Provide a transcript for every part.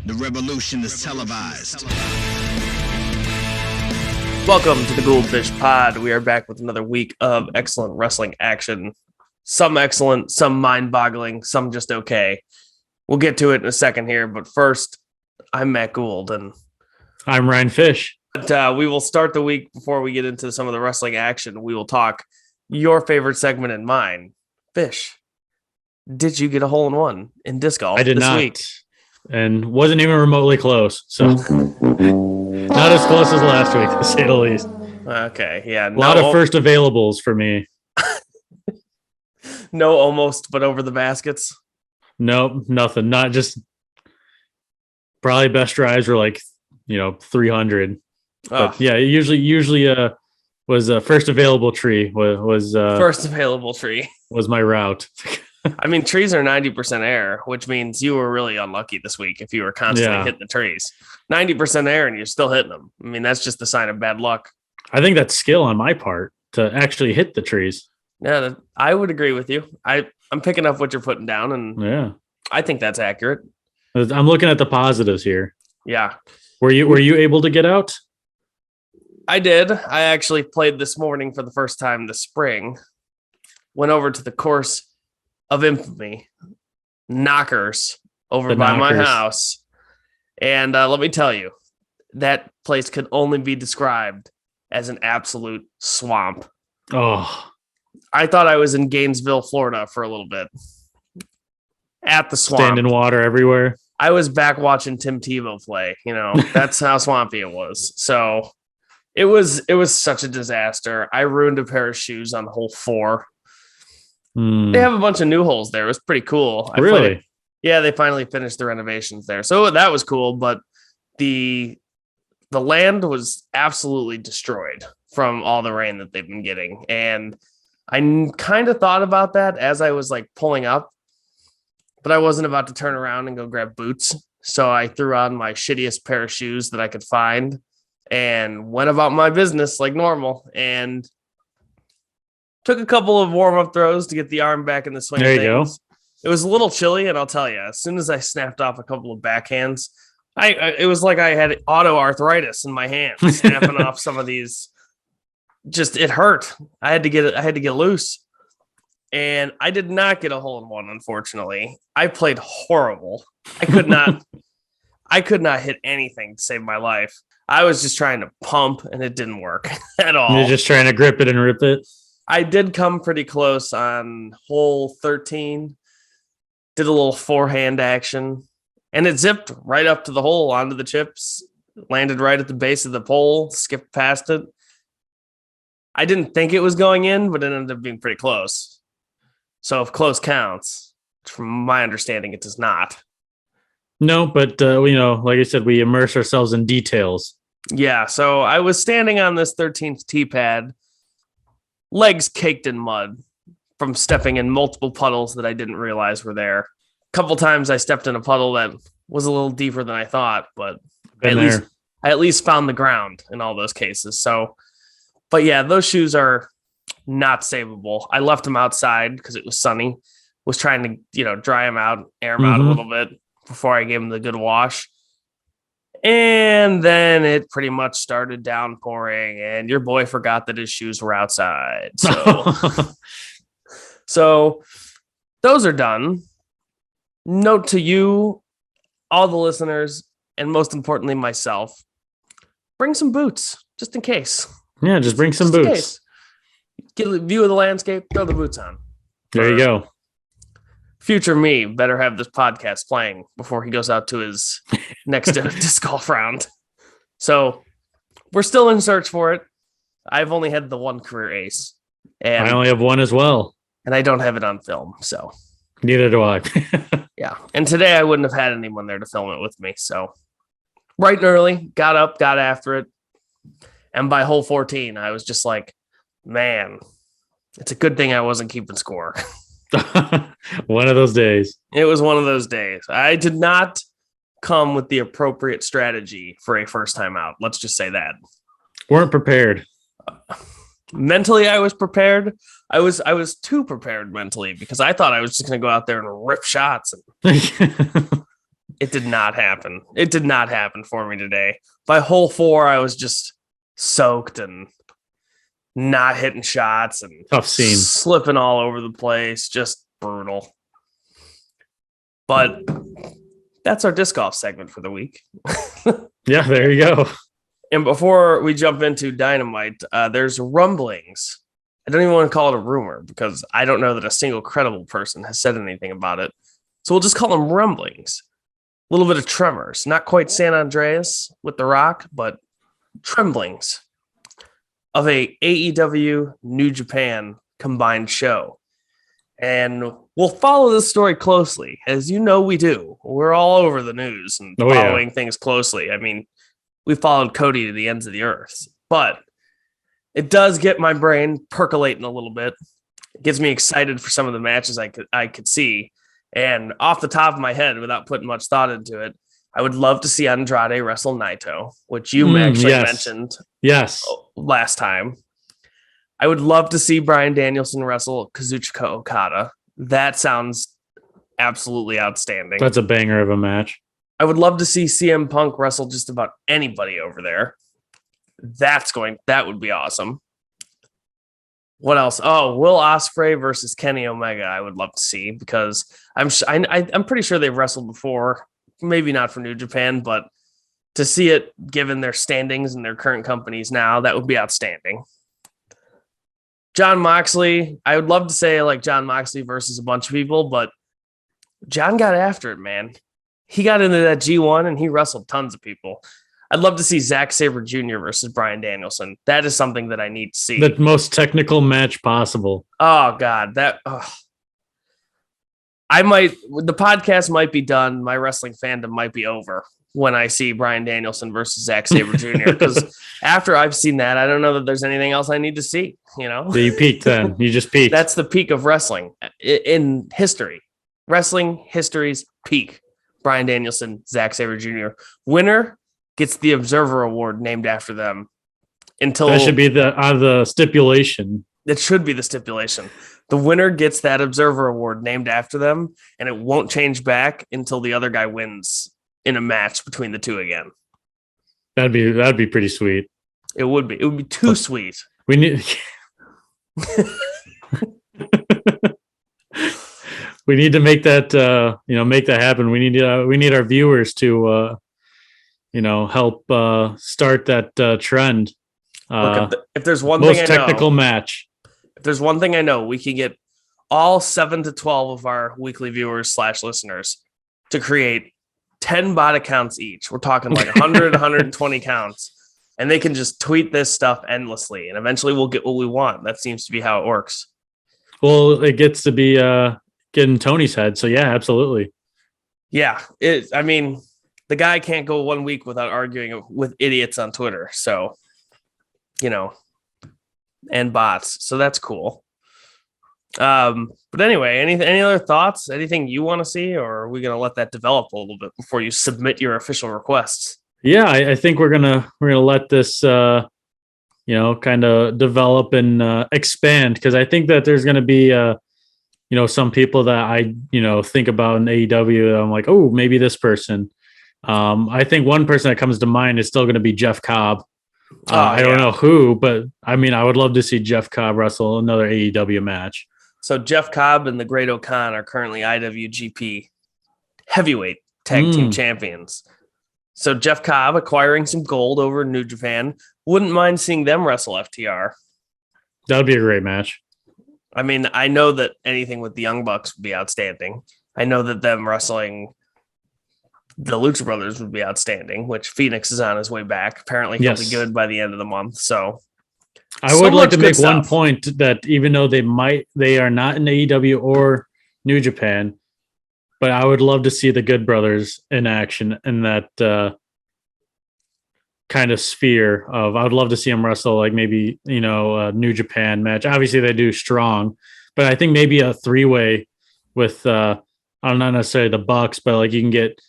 The revolution is televised. Welcome to the Gould-Fish pod. We are back with another week of excellent wrestling action. Some excellent, some mind-boggling, some just okay. We'll get to it in a second here, but first, I'm Matt Gould, and I'm Ryan Fish. But, we will start the week before we get into some of the wrestling action. We will talk your favorite segment and mine. Fish, did you get a hole-in-one in disc golf? I did this not, week? And wasn't even remotely close. So not as close as last week, to say the least. Okay, yeah. A lot of first availables for me. No almost, but over the baskets? Nope, nothing. Not just probably best drives were like, 300. But yeah, usually was a first available tree was first available tree was my route. I mean, trees are 90% air, which means you were really unlucky this week if you were constantly hitting the trees. 90% air and you're still hitting them. I mean, that's just a sign of bad luck. I think that's skill on my part to actually hit the trees. Yeah, I would agree with you. I'm picking up what you're putting down, and yeah, I think that's accurate. I'm looking at the positives here. Yeah. Were you able to get out? I did. I actually played this morning for the first time this spring. Went over to the course of infamy, Knockers, over by my house. And let me tell you, that place could only be described as an absolute swamp. Oh, I thought I was in Gainesville, Florida for a little bit. At the swamp. Standing water everywhere. I was back watching Tim Tebow play. That's how swampy it was. So it was such a disaster. I ruined a pair of shoes on hole 4. They have a bunch of new holes there. It was pretty cool. Really? Yeah, they finally finished the renovations there. So that was cool, but the land was absolutely destroyed from all the rain that they've been getting. And I kind of thought about that as I was like pulling up, but I wasn't about to turn around and go grab boots. So I threw on my shittiest pair of shoes that I could find and went about my business like normal, and took a couple of warm-up throws to get the arm back in the swing. There you go. It was a little chilly, and I'll tell you, as soon as I snapped off a couple of backhands, it was like I had auto arthritis in my hand, snapping off some of these. Just it hurt. I had to get loose, and I did not get a hole-in-one. Unfortunately, I played horrible. I could not hit anything to save my life. I was just trying to pump, and it didn't work at all. You're just trying to grip it and rip it. I did come pretty close on hole 13. Did a little forehand action, and it zipped right up to the hole onto the chips, landed right at the base of the pole, skipped past it. I didn't think it was going in, but it ended up being pretty close. So if close counts, from my understanding, it does not. No, but like I said, we immerse ourselves in details. Yeah, so I was standing on this 13th tee pad, legs caked in mud from stepping in multiple puddles that I didn't realize were there. A couple times I stepped in a puddle that was a little deeper than I thought, but I at least found the ground in all those cases. So, but yeah, those shoes are not savable. I left them outside because it was sunny. Was trying to, dry them out, air them out a little bit before I gave them the good wash. And then it pretty much started downpouring, and your boy forgot that his shoes were outside. So those are done. Note to you, all the listeners, and most importantly, myself, bring some boots just in case. Yeah, just bring some boots. Get a view of the landscape, throw the boots on. There you go. Future me better have this podcast playing before he goes out to his next disc golf round. So we're still in search for it. I've only had the one career ace. And I only have one as well. And I don't have it on film. So neither do I. Yeah. And today I wouldn't have had anyone there to film it with me. So bright and early, got up, got after it. And by hole 14, I was just like, man, it's a good thing I wasn't keeping score. One of those days. It was one of those days. I did not come with the appropriate strategy for a first time out. Let's just say that. Weren't prepared. Mentally, I was prepared. I was too prepared mentally because I thought I was just going to go out there and rip shots. It did not happen. It did not happen for me today. By hole 4, I was just soaked and not hitting shots and tough scene, slipping all over the place. Just brutal. But that's our disc golf segment for the week. Yeah, there you go. And before we jump into Dynamite, there's rumblings. I don't even want to call it a rumor because I don't know that a single credible person has said anything about it. So we'll just call them rumblings. A little bit of tremors. Not quite San Andreas with The Rock, but tremblings of a AEW New Japan combined show. And we'll follow this story closely. As you know, we do. We're all over the news and following things closely. I mean, we followed Cody to the ends of the earth, but it does get my brain percolating a little bit. It gets me excited for some of the matches I could see. And off the top of my head, without putting much thought into it, I would love to see Andrade wrestle Naito, which you actually mentioned last time. I would love to see Bryan Danielson wrestle Kazuchika Okada. That sounds absolutely outstanding. That's a banger of a match. I would love to see CM Punk wrestle just about anybody over there. That would be awesome. What else? Oh, Will Ospreay versus Kenny Omega. I would love to see because I'm pretty sure they've wrestled before. Maybe not for New Japan, but to see it given their standings and their current companies now, that would be outstanding. John Moxley. I would love to say like John Moxley versus a bunch of people, but John got after it, man. He got into that G1 and he wrestled tons of people. I'd love to see Zack Sabre Jr. versus Bryan Danielson. That is something that I need to see. The most technical match possible. Oh God, the podcast might be done. My wrestling fandom might be over when I see Bryan Danielson versus Zack Sabre Jr. Because after I've seen that, I don't know that there's anything else I need to see. You know, so you peaked then. You just peaked. That's the peak of wrestling in history. Wrestling history's peak. Bryan Danielson, Zack Sabre Jr. Winner gets the Observer Award named after them. Until that should be the stipulation. It should be the stipulation. The winner gets that Observer Award named after them, and it won't change back until the other guy wins in a match between the two again. That'd be pretty sweet. It would be. It would be too sweet. We need. We need to make that make that happen. We need our viewers to help start that trend. If there's one most thing I technical know, match. If there's one thing I know, we can get all 7 to 12 of our weekly viewers / listeners to create 10 bot accounts each. We're talking like 100, 120 counts, and they can just tweet this stuff endlessly, and eventually we'll get what we want. That seems to be how it works. Well, it gets to be getting Tony's head. So yeah, absolutely. Yeah. The guy can't go 1 week without arguing with idiots on Twitter. So, and bots. So that's cool. But anyway, any other thoughts? Anything you want to see, or are we going to let that develop a little bit before you submit your official requests? Yeah, I think we're gonna let this kind of develop and expand, because I think that there's gonna be some people that I think about in AEW. I'm like, oh, maybe this person. I think one person that comes to mind is still going to be Jeff Cobb. I don't know who, but I would love to see Jeff Cobb wrestle another AEW match. So Jeff Cobb and the Great O'Khan are currently IWGP heavyweight tag team champions. So Jeff Cobb acquiring some gold over in New Japan. Wouldn't mind seeing them wrestle FTR. That would be a great match. I know that anything with the Young Bucks would be outstanding. I know that them wrestling the Lucha Brothers would be outstanding, which Phoenix is on his way back. Apparently he'll be good by the end of the month. So I would like to make one point that even though they are not in AEW or New Japan, but I would love to see the Good Brothers in action in that kind of sphere of, I would love to see them wrestle like maybe, a New Japan match. Obviously they do strong, but I think maybe a 3-way with, not necessarily the Bucks, but like you can get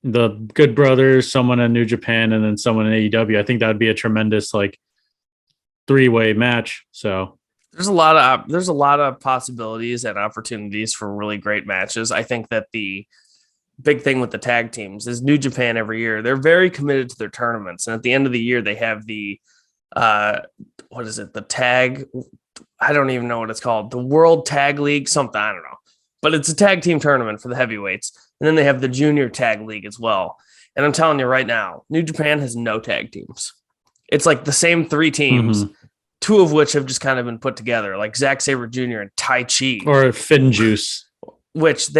the Good Brothers, someone in New Japan, and then someone in AEW. I think that would be a tremendous 3-way match. So there's a lot of possibilities and opportunities for really great matches. I think that the big thing with the tag teams is New Japan every year. They're very committed to their tournaments. And at the end of the year, they have the, what is it? The tag. I don't even know what it's called. The World Tag League, something. I don't know. But it's a tag team tournament for the heavyweights. And then they have the Junior Tag League as well. And I'm telling you right now, New Japan has no tag teams. It's like the same 3 teams, 2 of which have just kind of been put together, like Zack Sabre Jr. and Tai Chi. Or Finn Juice. Which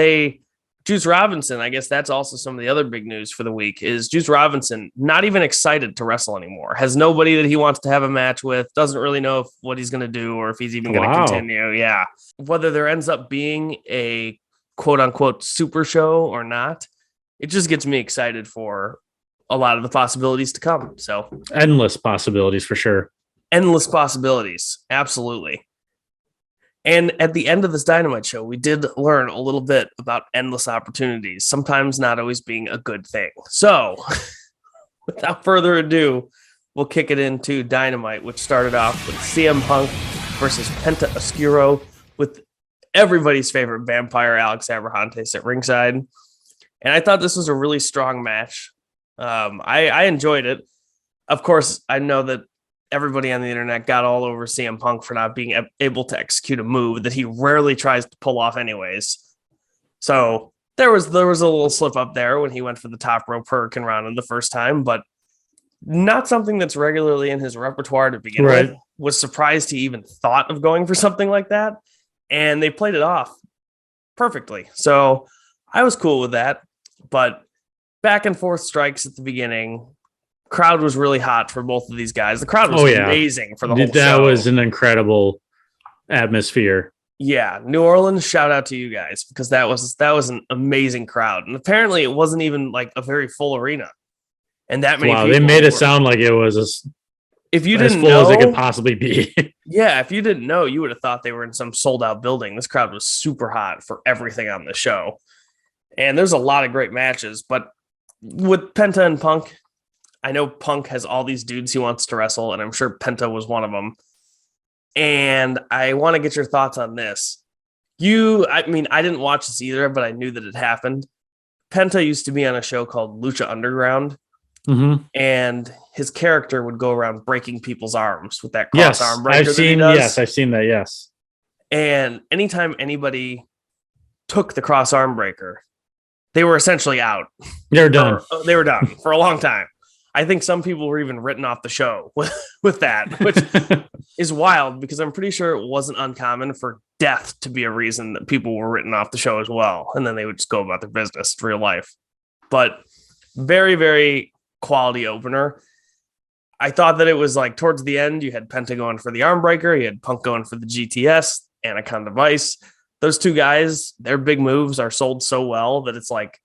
Juice Robinson, I guess that's also some of the other big news for the week, is Juice Robinson not even excited to wrestle anymore. Has nobody that he wants to have a match with, doesn't really know what he's going to do or if he's even going to continue. Yeah. Whether there ends up being a quote unquote super show or not, it just gets me excited for a lot of the possibilities to come. So endless possibilities for sure. Endless possibilities. Absolutely. And at the end of this Dynamite show, we did learn a little bit about endless opportunities, sometimes not always being a good thing. So without further ado, we'll kick it into Dynamite, which started off with CM Punk versus Penta Oscuro with everybody's favorite vampire, Alex Abrahantes, at ringside. And I thought this was a really strong match. I enjoyed it. Of course, I know that everybody on the internet got all over CM Punk for not being able to execute a move that he rarely tries to pull off anyways. So there was a little slip up there when he went for the top rope Hurricane Rana the first time, but not something that's regularly in his repertoire to begin with. Was surprised he even thought of going for something like that. And they played it off perfectly. So I was cool with that, but back and forth strikes at the beginning. Crowd was really hot for both of these guys. The crowd was amazing for the whole show. That was an incredible atmosphere. Yeah, New Orleans, shout out to you guys, because that was an amazing crowd. And apparently it wasn't even like a very full arena. And that many people. They made it sound like it was if you as didn't full know, as it could possibly be. Yeah, if you didn't know, you would have thought they were in some sold out building. This crowd was super hot for everything on the show. And there's a lot of great matches, but with Penta and Punk, I know Punk has all these dudes he wants to wrestle, and I'm sure Penta was one of them. And I want to get your thoughts on this. I didn't watch this either, but I knew that it happened. Penta used to be on a show called Lucha Underground, and his character would go around breaking people's arms with that cross arm breaker. I've seen that, yes. And anytime anybody took the cross arm breaker, they were essentially out. They were done. They were done for a long time. I think some people were even written off the show with that, which is wild because I'm pretty sure it wasn't uncommon for death to be a reason that people were written off the show as well. And then they would just go about their business in real life. But very, very quality opener. I thought that it was like towards the end, you had Penta going for the arm breaker. You had Punk going for the GTS, Anaconda Vice. Those two guys, their big moves are sold so well that it's like,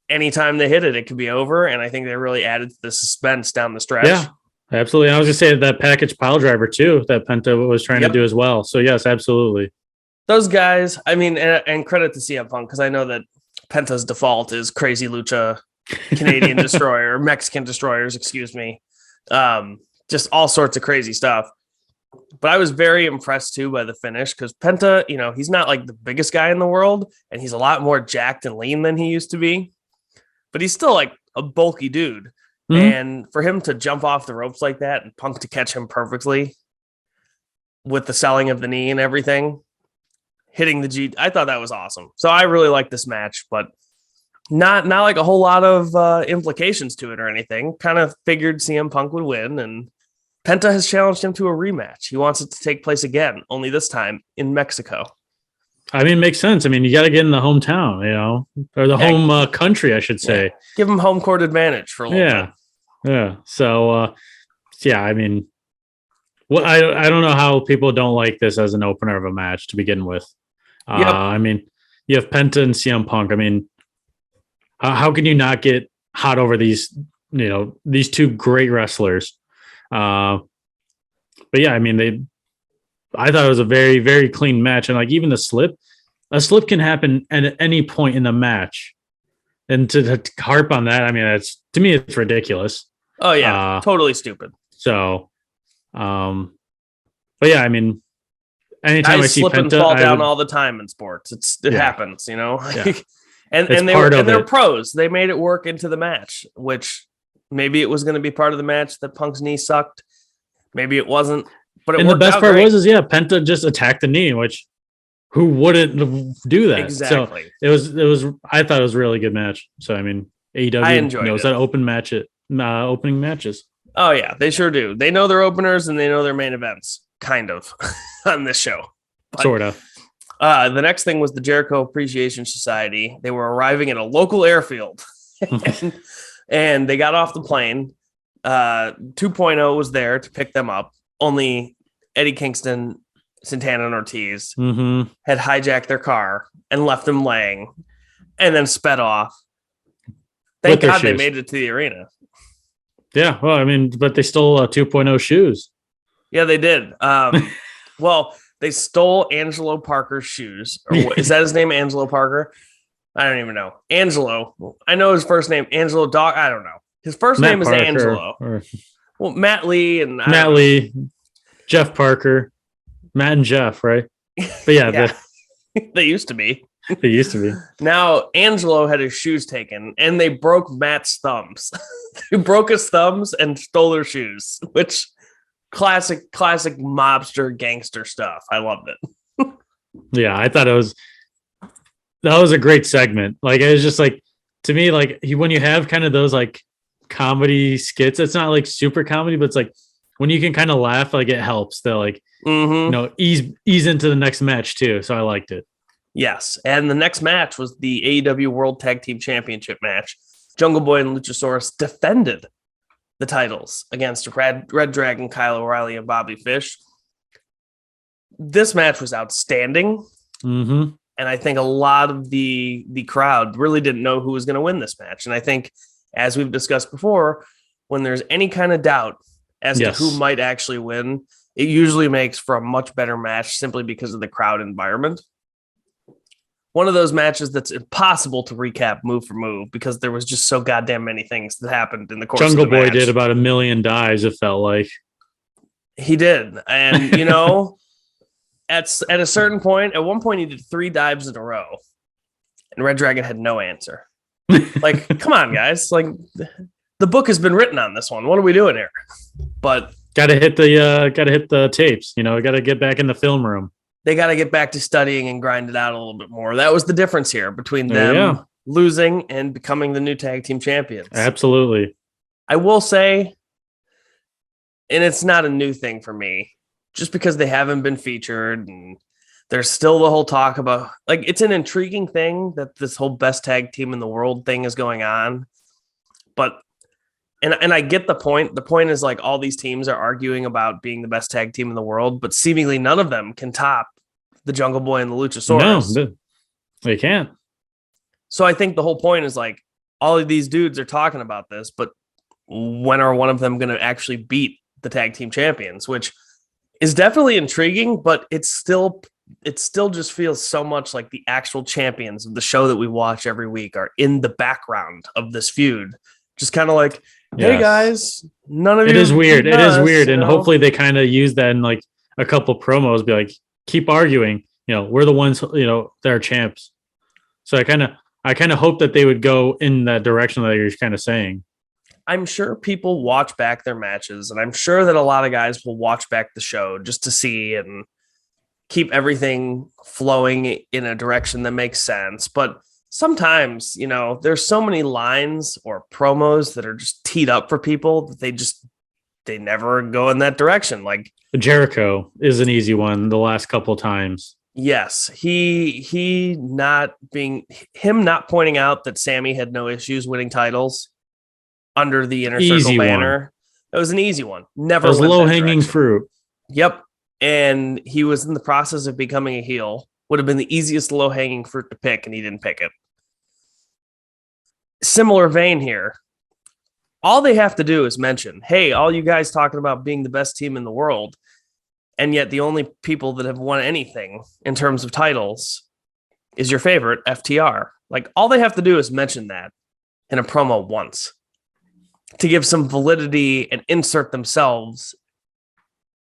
anytime they hit it, it could be over. And I think they really added to the suspense down the stretch. Yeah, absolutely. I was going to say that package pile driver too, that Penta was trying to do as well. So yes, absolutely. Those guys, I mean, and credit to CM Punk, because I know that Penta's default is crazy lucha, Canadian destroyer, Mexican destroyers, excuse me. Just all sorts of crazy stuff. But I was very impressed too by the finish because Penta, he's not like the biggest guy in the world, and he's a lot more jacked and lean than he used to be. But he's still like a bulky dude. And for him to jump off the ropes like that and Punk to catch him perfectly with the selling of the knee and everything, hitting the G, I thought that was awesome. So I really like this match, but not like a whole lot of implications to it or anything. Kind of figured CM Punk would win, and Penta has challenged him to a rematch. He wants it to take place again, only this time in Mexico. I mean, it makes sense. I mean, you got to get in the hometown, or the home country, I should say. Yeah. Give him home court advantage for a little bit. Yeah. So, I mean, I don't know how people don't like this as an opener of a match to begin with. I mean, you have Penta and CM Punk. I mean, how can you not get hot over these two great wrestlers? But yeah, I mean, I thought it was a very, very clean match. And like even a slip can happen at any point in the match. And to harp on that, I mean, to me, it's ridiculous. Oh yeah. Totally stupid. So, but yeah, I mean, anytime I see slip Penta, and fall down all the time in sports. It happens, Yeah. And they're pros. They made it work into the match, which maybe it was going to be part of the match that Punk's knee sucked. Maybe it wasn't. But the best part was Penta just attacked the knee, which who wouldn't do that? Exactly. So it was. I thought it was a really good match. So I mean, AEW knows how to opening matches. Oh yeah, they sure do. They know their openers and they know their main events, kind of, on this show. But, sort of. The next thing was the Jericho Appreciation Society. They were arriving at a local airfield, and they got off the plane. 2.0 was there to pick them up. Only Eddie Kingston, Santana, and Ortiz had hijacked their car and left them laying, and then sped off. Thank God they made it to the arena. Yeah, well, I mean, but they stole 2.0 shoes. Yeah, they did. Well, they stole Angelo Parker's shoes. Is that his name, Angelo Parker? I don't even know. Angelo. I know his first name, Angelo Dog. I don't know. His first name is Parker, Angelo. Well, Matt Lee and Jeff Parker, Matt and Jeff, right? But yeah. They used to be. They used to be. Now Angelo had his shoes taken, and they broke Matt's thumbs. They broke his thumbs and stole their shoes, which classic mobster gangster stuff. I loved it. Yeah, I thought that was a great segment. Like, it was just like, to me, like, when you have kind of those like comedy skits, it's not like super comedy, but it's like when you can kind of laugh, like, it helps to like ease into the next match too. So I liked it. Yes, and the next match was the AEW World Tag Team Championship match. Jungle Boy and Luchasaurus defended the titles against Red Dragon, Kyle O'Reilly, and Bobby Fish. This match was outstanding, and I think a lot of the crowd really didn't know who was going to win this match. And I think, as we've discussed before, when there's any kind of doubt as to who might actually win, it usually makes for a much better match simply because of the crowd environment. One of those matches that's impossible to recap move for move because there was just so goddamn many things that happened in the course of the match. Jungle Boy did about 1 million dives, it felt like. He did. And, at a certain point, at one point he did 3 dives in a row. And Red Dragon had no answer. Like, come on, guys. Like, the book has been written on this one. What are we doing here? But gotta hit the tapes, gotta get back in the film room. They got to get back to studying and grind it out a little bit more. That was the difference here between them losing and becoming the new tag team champions. Absolutely. I will say, and it's not a new thing for me, just because they haven't been featured and there's still the whole talk about, like, it's an intriguing thing that this whole best tag team in the world thing is going on. But, and I get the point. The point is, like, all these teams are arguing about being the best tag team in the world, but seemingly none of them can top the Jungle Boy and the Luchasaurus. No, they can't. So I think the whole point is, like, all of these dudes are talking about this, but when are one of them going to actually beat the tag team champions, which is definitely intriguing, but it still just feels so much like the actual champions of the show that we watch every week are in the background of this feud. Just kind of like, hey guys, none of you. It is weird. And hopefully they kind of use that in like a couple promos, be like, keep arguing, we're the ones, that are champs. So I kind of hope that they would go in that direction that you're kind of saying. I'm sure people watch back their matches, and I'm sure that a lot of guys will watch back the show just to see and keep everything flowing in a direction that makes sense. But sometimes, there's so many lines or promos that are just teed up for people that they never go in that direction. Like Jericho is an easy one the last couple times. Yes, he not pointing out that Sammy had no issues winning titles under the Inner Circle banner. It was an easy one. Never was low-hanging fruit. Yep. And he was in the process of becoming a heel. Would have been the easiest low-hanging fruit to pick, and he didn't pick it. Similar vein here. All they have to do is mention, hey, all you guys talking about being the best team in the world, and yet the only people that have won anything in terms of titles is your favorite, FTR. Like, all they have to do is mention that in a promo once to give some validity and insert themselves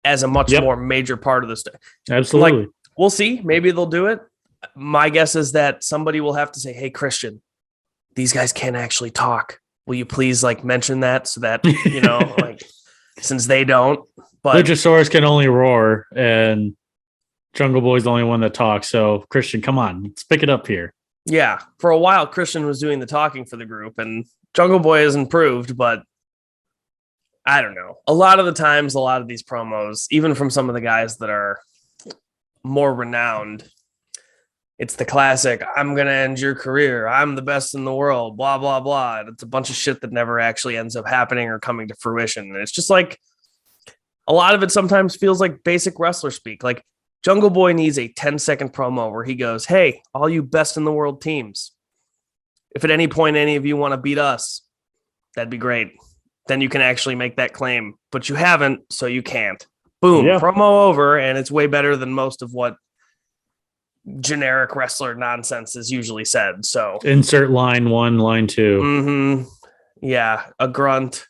as a much more major part of the story. Absolutely. Like, we'll see. Maybe they'll do it. My guess is that somebody will have to say, "Hey, Christian, these guys can't actually talk. Will you please like mention that so that, like since they don't, but Luchasaurus can only roar and Jungle Boy's the only one that talks. So Christian, come on, let's pick it up here. Yeah, for a while, Christian was doing the talking for the group and Jungle Boy has improved, but I don't know. A lot of the times, a lot of these promos, even from some of the guys that are more renowned, it's the classic, I'm going to end your career. I'm the best in the world, blah, blah, blah. And it's a bunch of shit that never actually ends up happening or coming to fruition. And it's just like a lot of it sometimes feels like basic wrestler speak. Like Jungle Boy needs a 10-second promo where he goes, hey, all you best in the world teams, if at any point any of you want to beat us, that'd be great. Then you can actually make that claim. But you haven't, so you can't. Boom, yeah. Promo over, and it's way better than most of what generic wrestler nonsense is usually said. So insert line 1, line 2. Mm-hmm. Yeah, a grunt,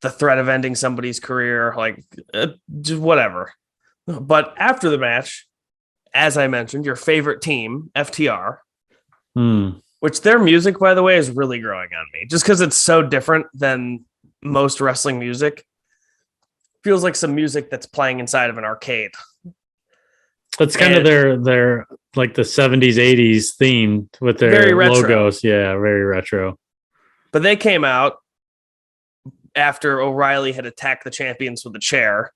the threat of ending somebody's career, like just whatever. But after the match, as I mentioned, your favorite team, FTR, which their music, by the way, is really growing on me, just because it's so different than most wrestling music. Feels like some music that's playing inside of an arcade. That's kind of their like the 70s, 80s theme with their logos. Yeah, very retro. But they came out after O'Reilly had attacked the champions with a chair,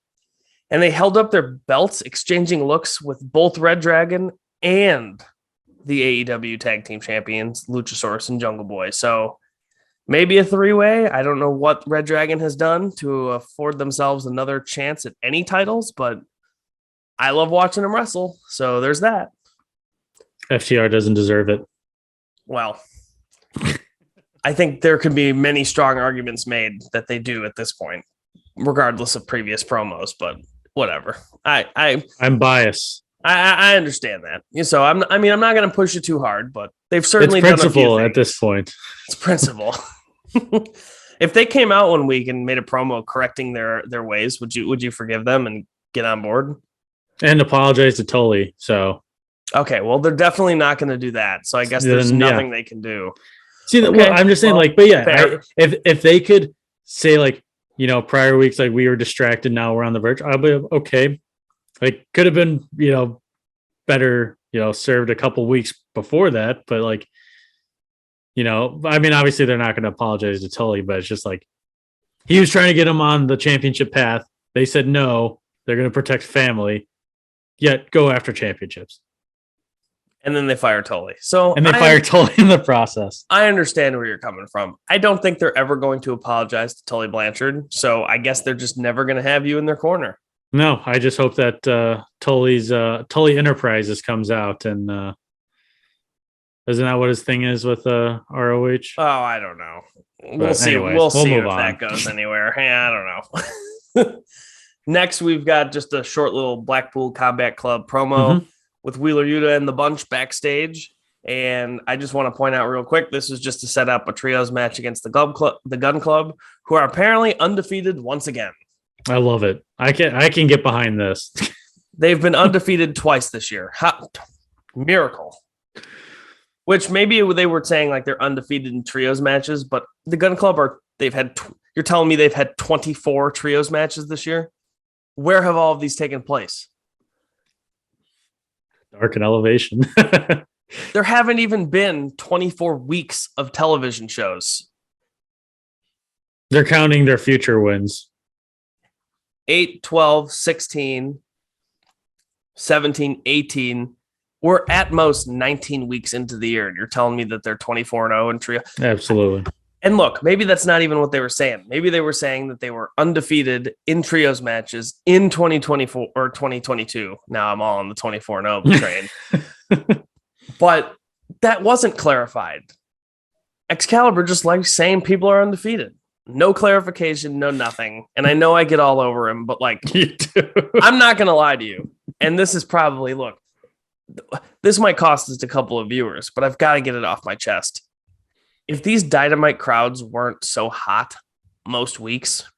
and they held up their belts, exchanging looks with both Red Dragon and the AEW Tag Team Champions, Luchasaurus and Jungle Boy. So maybe a 3-way. I don't know what Red Dragon has done to afford themselves another chance at any titles, but I love watching them wrestle. So there's that. FTR doesn't deserve it. Well, I think there could be many strong arguments made that they do at this point, regardless of previous promos, but whatever. I'm biased. I understand that. So I'm not going to push it too hard, but they've certainly done a few principle things. At this point. It's principle. If they came out one week and made a promo correcting their ways, would you forgive them and get on board? And apologize to Tully. So okay, well, they're definitely not going to do that. So I guess there's nothing they can do. See, okay. Well, I'm just saying, if they could say, like, prior weeks, like, we were distracted, now we're on the verge, I'll be okay. Like, could have been, better, served a couple weeks before that, but like, obviously they're not going to apologize to Tully, but it's just like he was trying to get him on the championship path. They said no, they're going to protect family, yet go after championships. And then they fire Tully. And they fire Tully in the process. I understand where you're coming from. I don't think they're ever going to apologize to Tully Blanchard. So I guess they're just never going to have you in their corner. No, I just hope that Tully Enterprises comes out and isn't that what his thing is with ROH? Oh, I don't know. We'll see. We'll see if that goes anywhere. I don't know. Next, we've got just a short little Blackpool Combat Club promo with Wheeler Yuta and the bunch backstage. And I just want to point out real quick, this is just to set up a trios match against the Gun Club, who are apparently undefeated once again. I love it. I can get behind this. They've been undefeated twice this year. Miracle. Which maybe they were saying like they're undefeated in trios matches, but the Gun Club you're telling me they've had 24 trios matches this year? Where have all of these taken place? Dark and Elevation. There haven't even been 24 weeks of television shows. They're counting their future wins. 8, 12, 16, 17, 18. We're at most 19 weeks into the year, and you're telling me that they're 24-0 in trio. Absolutely. And look, maybe that's not even what they were saying. Maybe they were saying that they were undefeated in trios matches in 2024 or 2022. Now I'm all on the 24-0 train. But that wasn't clarified. Excalibur just likes saying people are undefeated. No clarification, no nothing. And I know I get all over him, but like, I'm not going to lie to you. And this is probably, look, this might cost us a couple of viewers, but I've got to get it off my chest. If these Dynamite crowds weren't so hot most weeks,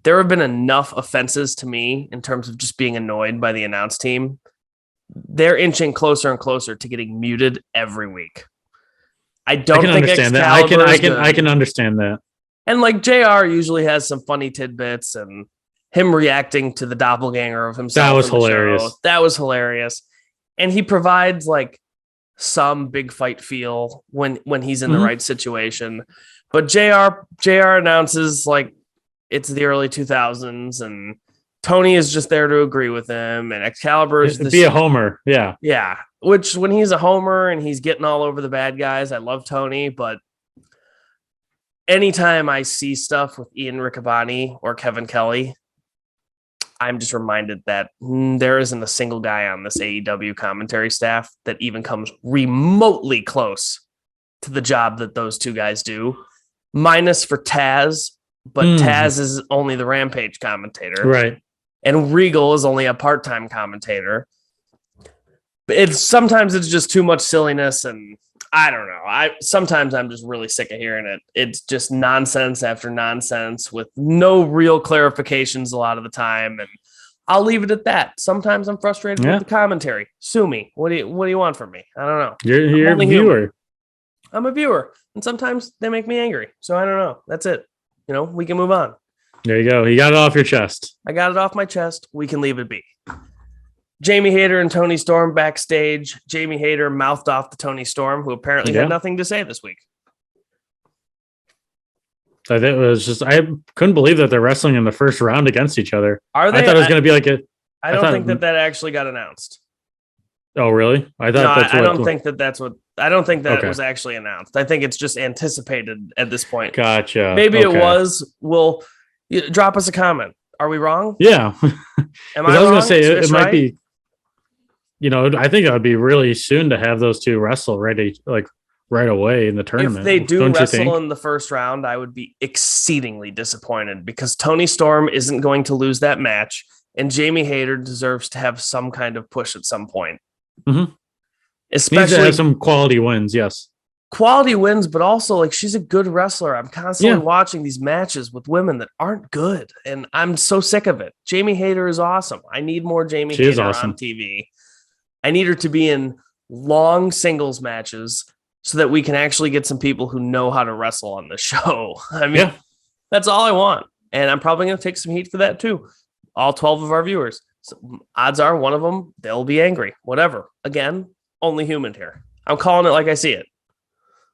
there have been enough offenses to me in terms of just being annoyed by the announce team they're inching closer and closer to getting muted every week. I can understand that. I can understand that. And like JR usually has some funny tidbits, and him reacting to the doppelganger of himself. That was hilarious. That was hilarious. And he provides like some big fight feel when he's in the right situation. But JR announces like it's the early 2000s, and Tony is just there to agree with him, and Excalibur is be a homer. Yeah. Yeah. Which when he's a homer and he's getting all over the bad guys, I love Tony, but anytime I see stuff with Ian Riccaboni or Kevin Kelly, I'm just reminded that there isn't a single guy on this AEW commentary staff that even comes remotely close to the job that those two guys do, minus for Taz, but Taz is only the Rampage commentator. Right. And Regal is only a part-time commentator. Sometimes it's just too much silliness, and I don't know. Sometimes I'm just really sick of hearing it. It's just nonsense after nonsense with no real clarifications a lot of the time, and I'll leave it at that. Sometimes I'm frustrated with the commentary. Sue me. What do you want from me? I don't know. You're a viewer. I'm a viewer, and sometimes they make me angry. So I don't know. That's it. We can move on. There you go. You got it off your chest. I got it off my chest. We can leave it be. Jamie Hayter and Tony Storm backstage. Jamie Hayter mouthed off to Tony Storm, who apparently had nothing to say this week. I think it was just, I couldn't believe that they're wrestling in the first round against each other. Are they? I thought it was going to be like I don't think that actually got announced. Oh, really? I don't think that was actually announced. I think it's just anticipated at this point. Gotcha. Maybe it was. Well, drop us a comment. Are we wrong? Yeah. Am I was wrong? going to say it might be. I think it would be really soon to have those two wrestle right away in the tournament. If they do wrestle in the first round, I would be exceedingly disappointed because Tony Storm isn't going to lose that match, and Jamie Hayter deserves to have some kind of push at some point. Mm-hmm. Especially needs to have some quality wins, yes. Quality wins, but also like she's a good wrestler. I'm constantly watching these matches with women that aren't good, and I'm so sick of it. Jamie Hayter is awesome. I need more Jamie Hayter on TV. I need her to be in long singles matches so that we can actually get some people who know how to wrestle on the show. I mean, that's all I want. And I'm probably going to take some heat for that too. All 12 of our viewers. So odds are one of them, they'll be angry. Whatever. Again, only human here. I'm calling it like I see it.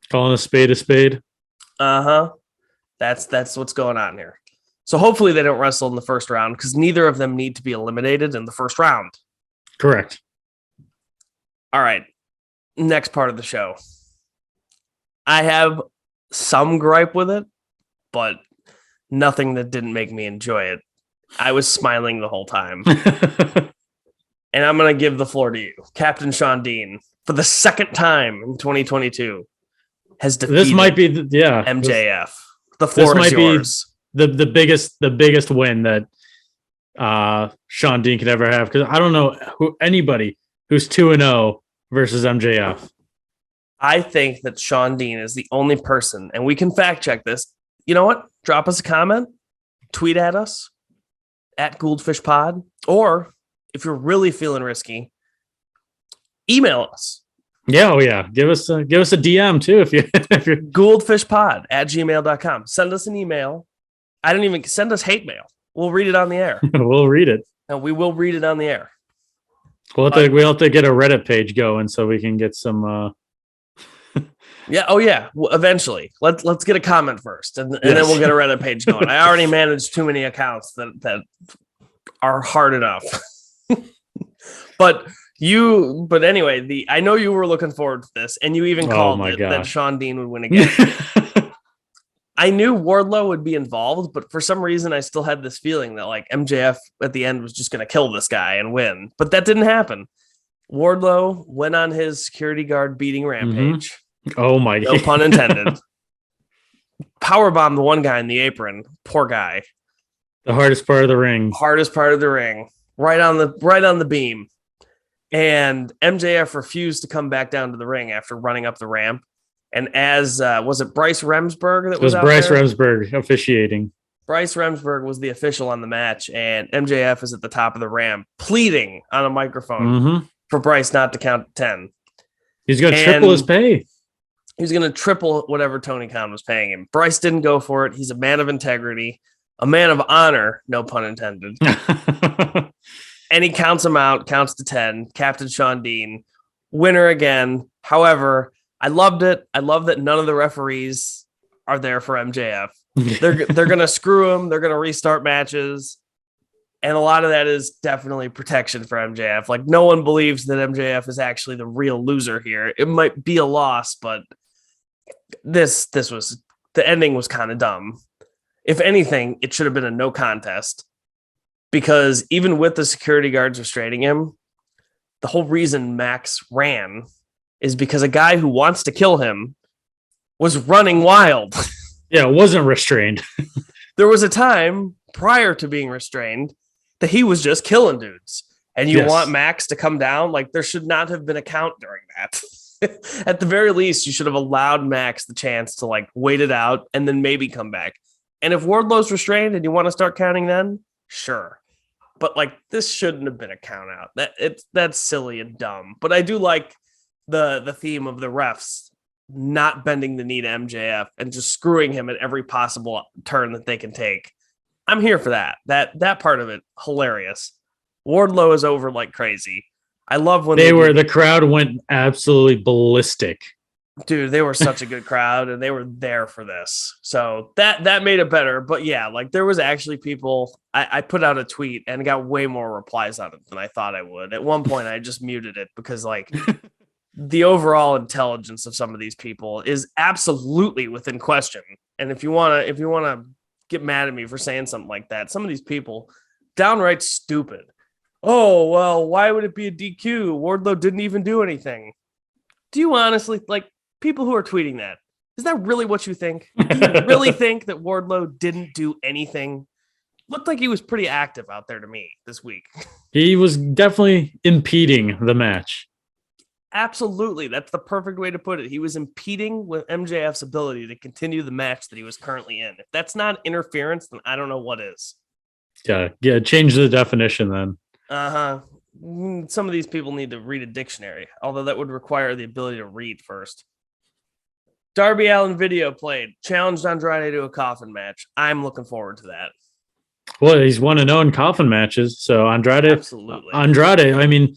Calling a spade a spade. Uh-huh. That's what's going on here. So hopefully they don't wrestle in the first round because neither of them need to be eliminated in the first round. Correct. All right. Next part of the show. I have some gripe with it, but nothing that didn't make me enjoy it. I was smiling the whole time. And I'm going to give the floor to you. Captain Sean Dean, for the second time in 2022, has defeated MJF. The floor is yours. The biggest win that Sean Dean could ever have, because I don't know anybody who's 2-0 versus MJF. I think that Sean Dean is the only person, and we can fact check this. You know what? Drop us a comment, tweet at us at Gould-Fish Pod, or if you're really feeling risky, email us. Yeah, oh yeah. Give us a DM too if you're Gouldfishpod@gmail.com. Send us an email. I don't even send us hate mail. We'll read it on the air. We'll read it. And we will read it on the air. We'll have to get a Reddit page going so we can get some Yeah. Oh yeah. Well, eventually, let's get a comment first, and then we'll get a Reddit page going. I already managed too many accounts that are hard enough. But anyway, I know you were looking forward to this, and you even called it that Sean Dean would win again. I knew Wardlow would be involved, but for some reason, I still had this feeling that like MJF at the end was just going to kill this guy and win, but that didn't happen. Wardlow went on his security guard beating Rampage. Mm-hmm. Oh my God. No pun intended. Powerbomb the one guy in the apron. Poor guy. The hardest part of the ring. Right on the beam. And MJF refused to come back down to the ring after running up the ramp. And as was it Bryce Remsburg that was out Bryce there? Remsburg officiating. Bryce Remsburg was the official on the match, and MJF is at the top of the ramp pleading on a microphone. Mm-hmm. for Bryce not to count to 10. He's going to triple his pay. He's going to triple whatever Tony Khan was paying him. Bryce didn't go for it. He's a man of integrity, a man of honor, no pun intended. And he counts him out, counts to 10. Captain Sean Dean, winner again. However, I loved it. I love that none of the referees are there for MJF. They're going to screw him. They're going to restart matches. And a lot of that is definitely protection for MJF. Like, no one believes that MJF is actually the real loser here. It might be a loss, but this was, the ending was kind of dumb. If anything, it should have been a no contest, because even with the security guards restraining him, the whole reason Max ran is because a guy who wants to kill him was running wild. Yeah, it wasn't restrained. There was a time prior to being restrained that he was just killing dudes. And you want Max to come down? Like, there should not have been a count during that. At the very least, you should have allowed Max the chance to, like, wait it out and then maybe come back. And if Wardlow's restrained and you want to start counting then, sure. But, like, this shouldn't have been a count out. That's silly and dumb. But I do like the theme of the refs not bending the knee to MJF and just screwing him at every possible turn that they can take. I'm here for that. That part of it, hilarious. Wardlow is over like crazy. I love when the crowd went absolutely ballistic. Dude, they were such a good crowd, and they were there for this. So that made it better. But yeah, like, there was actually people. I put out a tweet and got way more replies on it than I thought I would. At one point, I just muted it because, like, the overall intelligence of some of these people is absolutely within question. And if you wanna get mad at me for saying something like that, some of these people, downright stupid. Oh, well, why would it be a DQ? Wardlow didn't even do anything. Do you honestly, like, people who are tweeting that, is that really what you think? Do you really think that Wardlow didn't do anything? Looked like he was pretty active out there to me this week. He was definitely impeding the match. Absolutely. That's the perfect way to put it. He was impeding with MJF's ability to continue the match that he was currently in. If that's not interference, then I don't know what is. Yeah, change the definition then. Uh-huh. Some of these people need to read a dictionary, although that would require the ability to read first. Darby Allin video played, challenged Andrade to a coffin match. I'm looking forward to that. Well, he's won and known coffin matches, so Andrade. Absolutely. Andrade, I mean,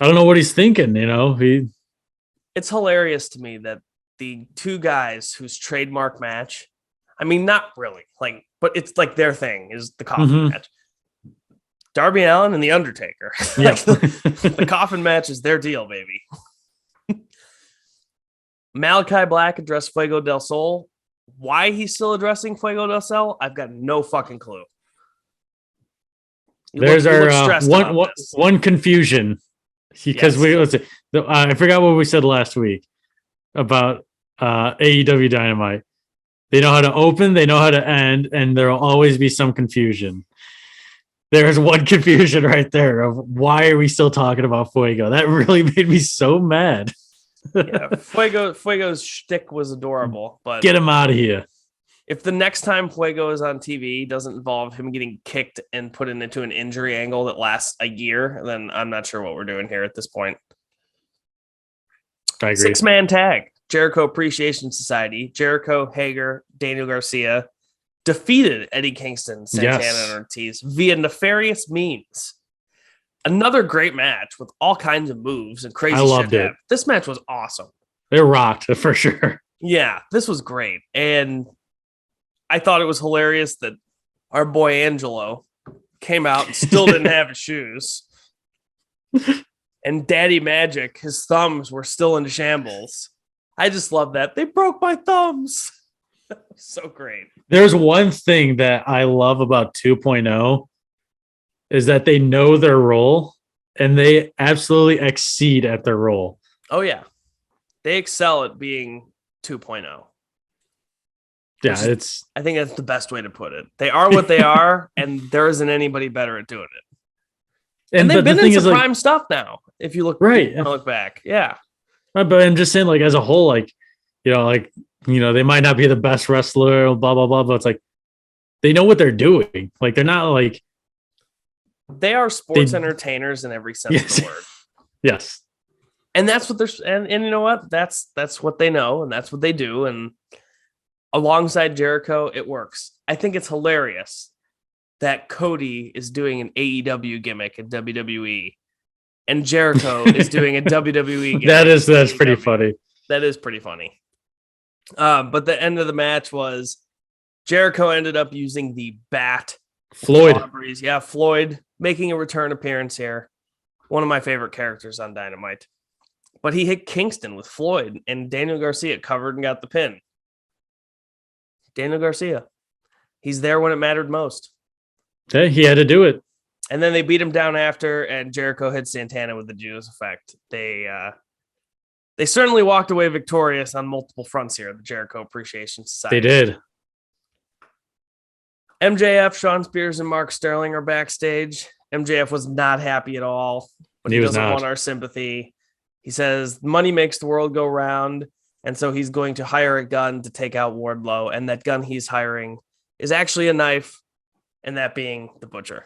I don't know what he's thinking, It's hilarious to me that the two guys whose trademark match, I mean, not really, like, but it's like their thing is the coffin match. Darby Allin and The Undertaker. Yeah. The coffin match is their deal, baby. Malachi Black addressed Fuego del Sol. Why he's still addressing Fuego del Sol, I've got no fucking clue. There's our one confusion. Because I forgot what we said last week about AEW Dynamite. They know how to open, they know how to end, and there will always be some confusion. There's one confusion right there of why are we still talking about Fuego? That really made me so mad. Yeah, Fuego's shtick was adorable, but get him out of here. If the next time Fuego is on TV doesn't involve him getting kicked and put into an injury angle that lasts a year, then I'm not sure what we're doing here at this point. I agree. 6-man tag. Jericho Appreciation Society. Jericho, Hager, Daniel Garcia defeated Eddie Kingston, Santana, and Ortiz via nefarious means. Another great match with all kinds of moves and crazy shit. I loved it. This match was awesome. It rocked for sure. Yeah, this was great. And I thought it was hilarious that our boy Angelo came out and still didn't have his shoes. And Daddy Magic, his thumbs were still in shambles. I just love that. They broke my thumbs. So great. There's one thing that I love about 2.0 is that they know their role and they absolutely exceed at their role. Oh, yeah. They excel at being 2.0. Yeah, I think that's the best way to put it. They are what they are, and there isn't anybody better at doing it. And they've been in some prime stuff now. If you look back, yeah. But I'm just saying, like, as a whole, they might not be the best wrestler, blah blah blah, but it's like they know what they're doing. Like, they're not like they are sports entertainers in every sense of the word. Yes. And that's what they're and you know what? That's what they know, and that's what they do. And alongside Jericho, it works. I think it's hilarious that Cody is doing an AEW gimmick at WWE, and Jericho is doing a WWE gimmick. That's pretty funny. That is pretty funny. But the end of the match was Jericho ended up using the bat. Floyd. Yeah, Floyd making a return appearance here. One of my favorite characters on Dynamite. But he hit Kingston with Floyd, and Daniel Garcia covered and got the pin. Daniel Garcia. He's there when it mattered most. Yeah, he had to do it. And then they beat him down after, and Jericho hit Santana with the Judas effect. They certainly walked away victorious on multiple fronts here, the Jericho Appreciation Society. They did. MJF, Sean Spears, and Mark Sterling are backstage. MJF was not happy at all, but he doesn't want our sympathy. He says money makes the world go round, and so he's going to hire a gun to take out Wardlow, and that gun he's hiring is actually a knife, and that being the Butcher.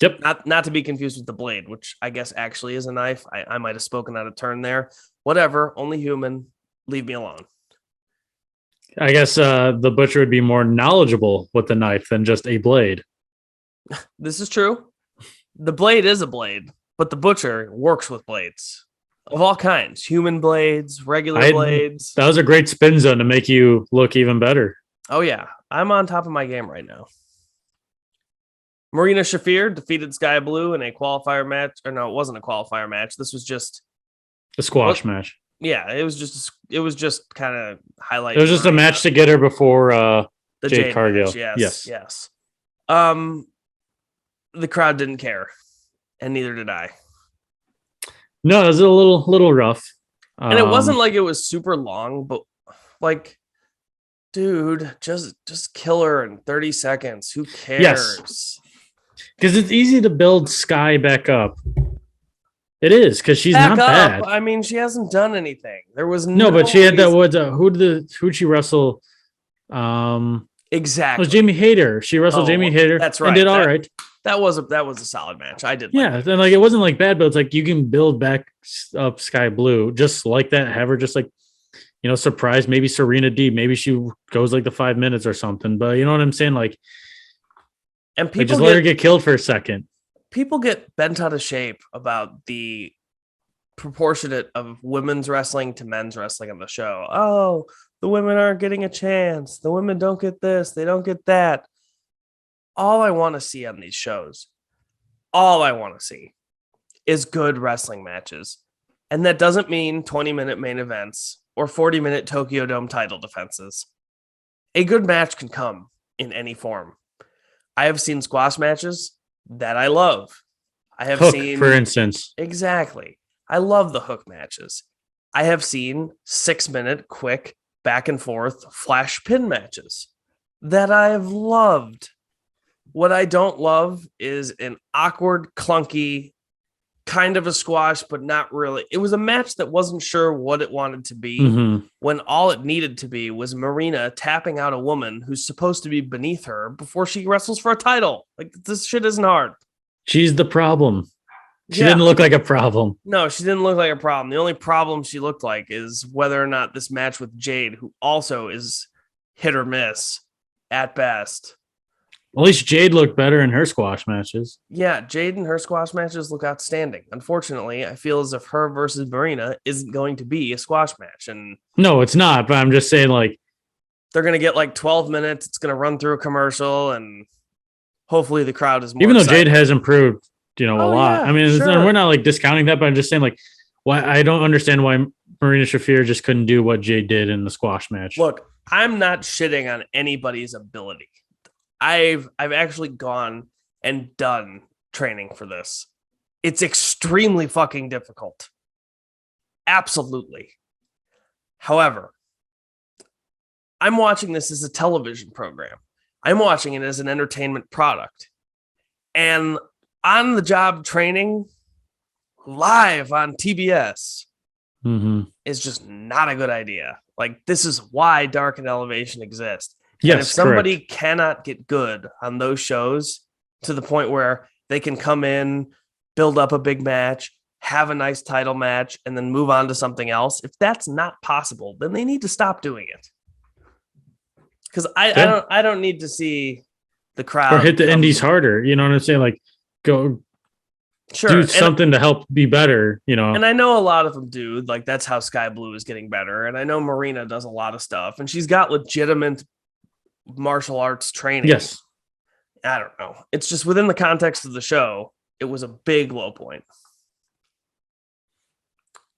Yep. Not to be confused with the Blade, which I guess actually is a knife. I might have spoken out of turn there. Whatever, only human. Leave me alone. I guess the Butcher would be more knowledgeable with the knife than just a blade. This is true. The Blade is a blade, but the Butcher works with blades of all kinds. Human blades, regular blades. That was a great spin zone to make you look even better. Oh, yeah. I'm on top of my game right now. Marina Shafir defeated Sky Blue in a qualifier match. Or no, it wasn't a qualifier match. This was just a squash match. Yeah, it was just kind of highlighting. It was just a match to get her before the Jade Cargill. Yes. The crowd didn't care, and neither did I. No, it was a little rough. And it wasn't like it was super long, but like, dude, just kill her in 30 seconds. Who cares? Yes. Because it's easy to build Sky back up. It is, because she's not bad. I mean, she hasn't done anything. There was no but she had that. Who'd she wrestle? Exactly. It was Jamie Hayter. She wrestled Jamie Hayter. That's right. And did all right. That was a solid match. I did. Yeah, and like it wasn't like bad, but it's like you can build back up Sky Blue just like that. Have her just like, surprise. Maybe Serena D. Maybe she goes like the 5 minutes or something. But you know what I'm saying? Like, and people just let her get killed for a second. People get bent out of shape about the proportionate of women's wrestling to men's wrestling on the show. Oh, the women aren't getting a chance. The women don't get this. They don't get that. All I want to see on these shows, is good wrestling matches. And that doesn't mean 20-minute main events or 40-minute Tokyo Dome title defenses. A good match can come in any form. I have seen squash matches that I love. I have seen, for instance. Exactly. I love the hook matches. I have seen 6-minute quick back and forth flash pin matches that I have loved. What I don't love is an awkward, clunky, kind of a squash, but not really. It was a match that wasn't sure what it wanted to be when all it needed to be was Marina tapping out a woman who's supposed to be beneath her before she wrestles for a title. Like, this shit isn't hard. She's the problem. She didn't look like a problem. No, she didn't look like a problem. The only problem she looked like is whether or not this match with Jade, who also is hit or miss at best. At least Jade looked better in her squash matches. Yeah, Jade and her squash matches look outstanding. Unfortunately, I feel as if her versus Marina isn't going to be a squash match. And no, it's not. But I'm just saying, like, they're going to get like 12 minutes. It's going to run through a commercial, and hopefully the crowd is more even though excited. Jade has improved, a lot. Yeah, I mean, sure. We're not like discounting that, but I'm just saying, like, why I don't understand why Marina Shafir just couldn't do what Jade did in the squash match. Look, I'm not shitting on anybody's ability. I've actually gone and done training for this. It's extremely fucking difficult. Absolutely. However, I'm watching this as a television program. I'm watching it as an entertainment product. And on the job training live on TBS is just not a good idea. Like, this is why Dark and Elevation exist. Yes, and if somebody cannot get good on those shows to the point where they can come in, build up a big match, have a nice title match, and then move on to something else. If that's not possible, then they need to stop doing it. Because I don't need to see the crowd or hit the indies harder. You know what I'm saying? Like go do something to help be better, you know. And I know a lot of them do. Like that's how Sky Blue is getting better. And I know Marina does a lot of stuff, and she's got legitimate martial arts training. Yes. I don't know. It's just within the context of the show, it was a big low point.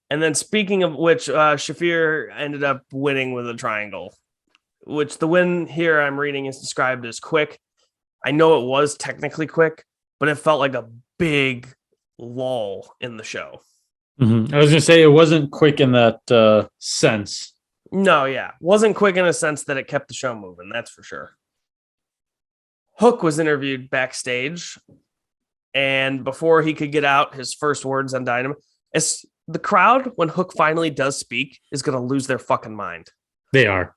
And then speaking of which, Shafir ended up winning with a triangle, which the win here I'm reading is described as quick. I know it was technically quick, but it felt like a big lull in the show. Mm-hmm. I was going to say it wasn't quick in that sense. No, yeah. Wasn't quick in a sense that it kept the show moving. That's for sure. Hook was interviewed backstage, and before he could get out his first words on Dynamite, the crowd, when Hook finally does speak, is going to lose their fucking mind. They are.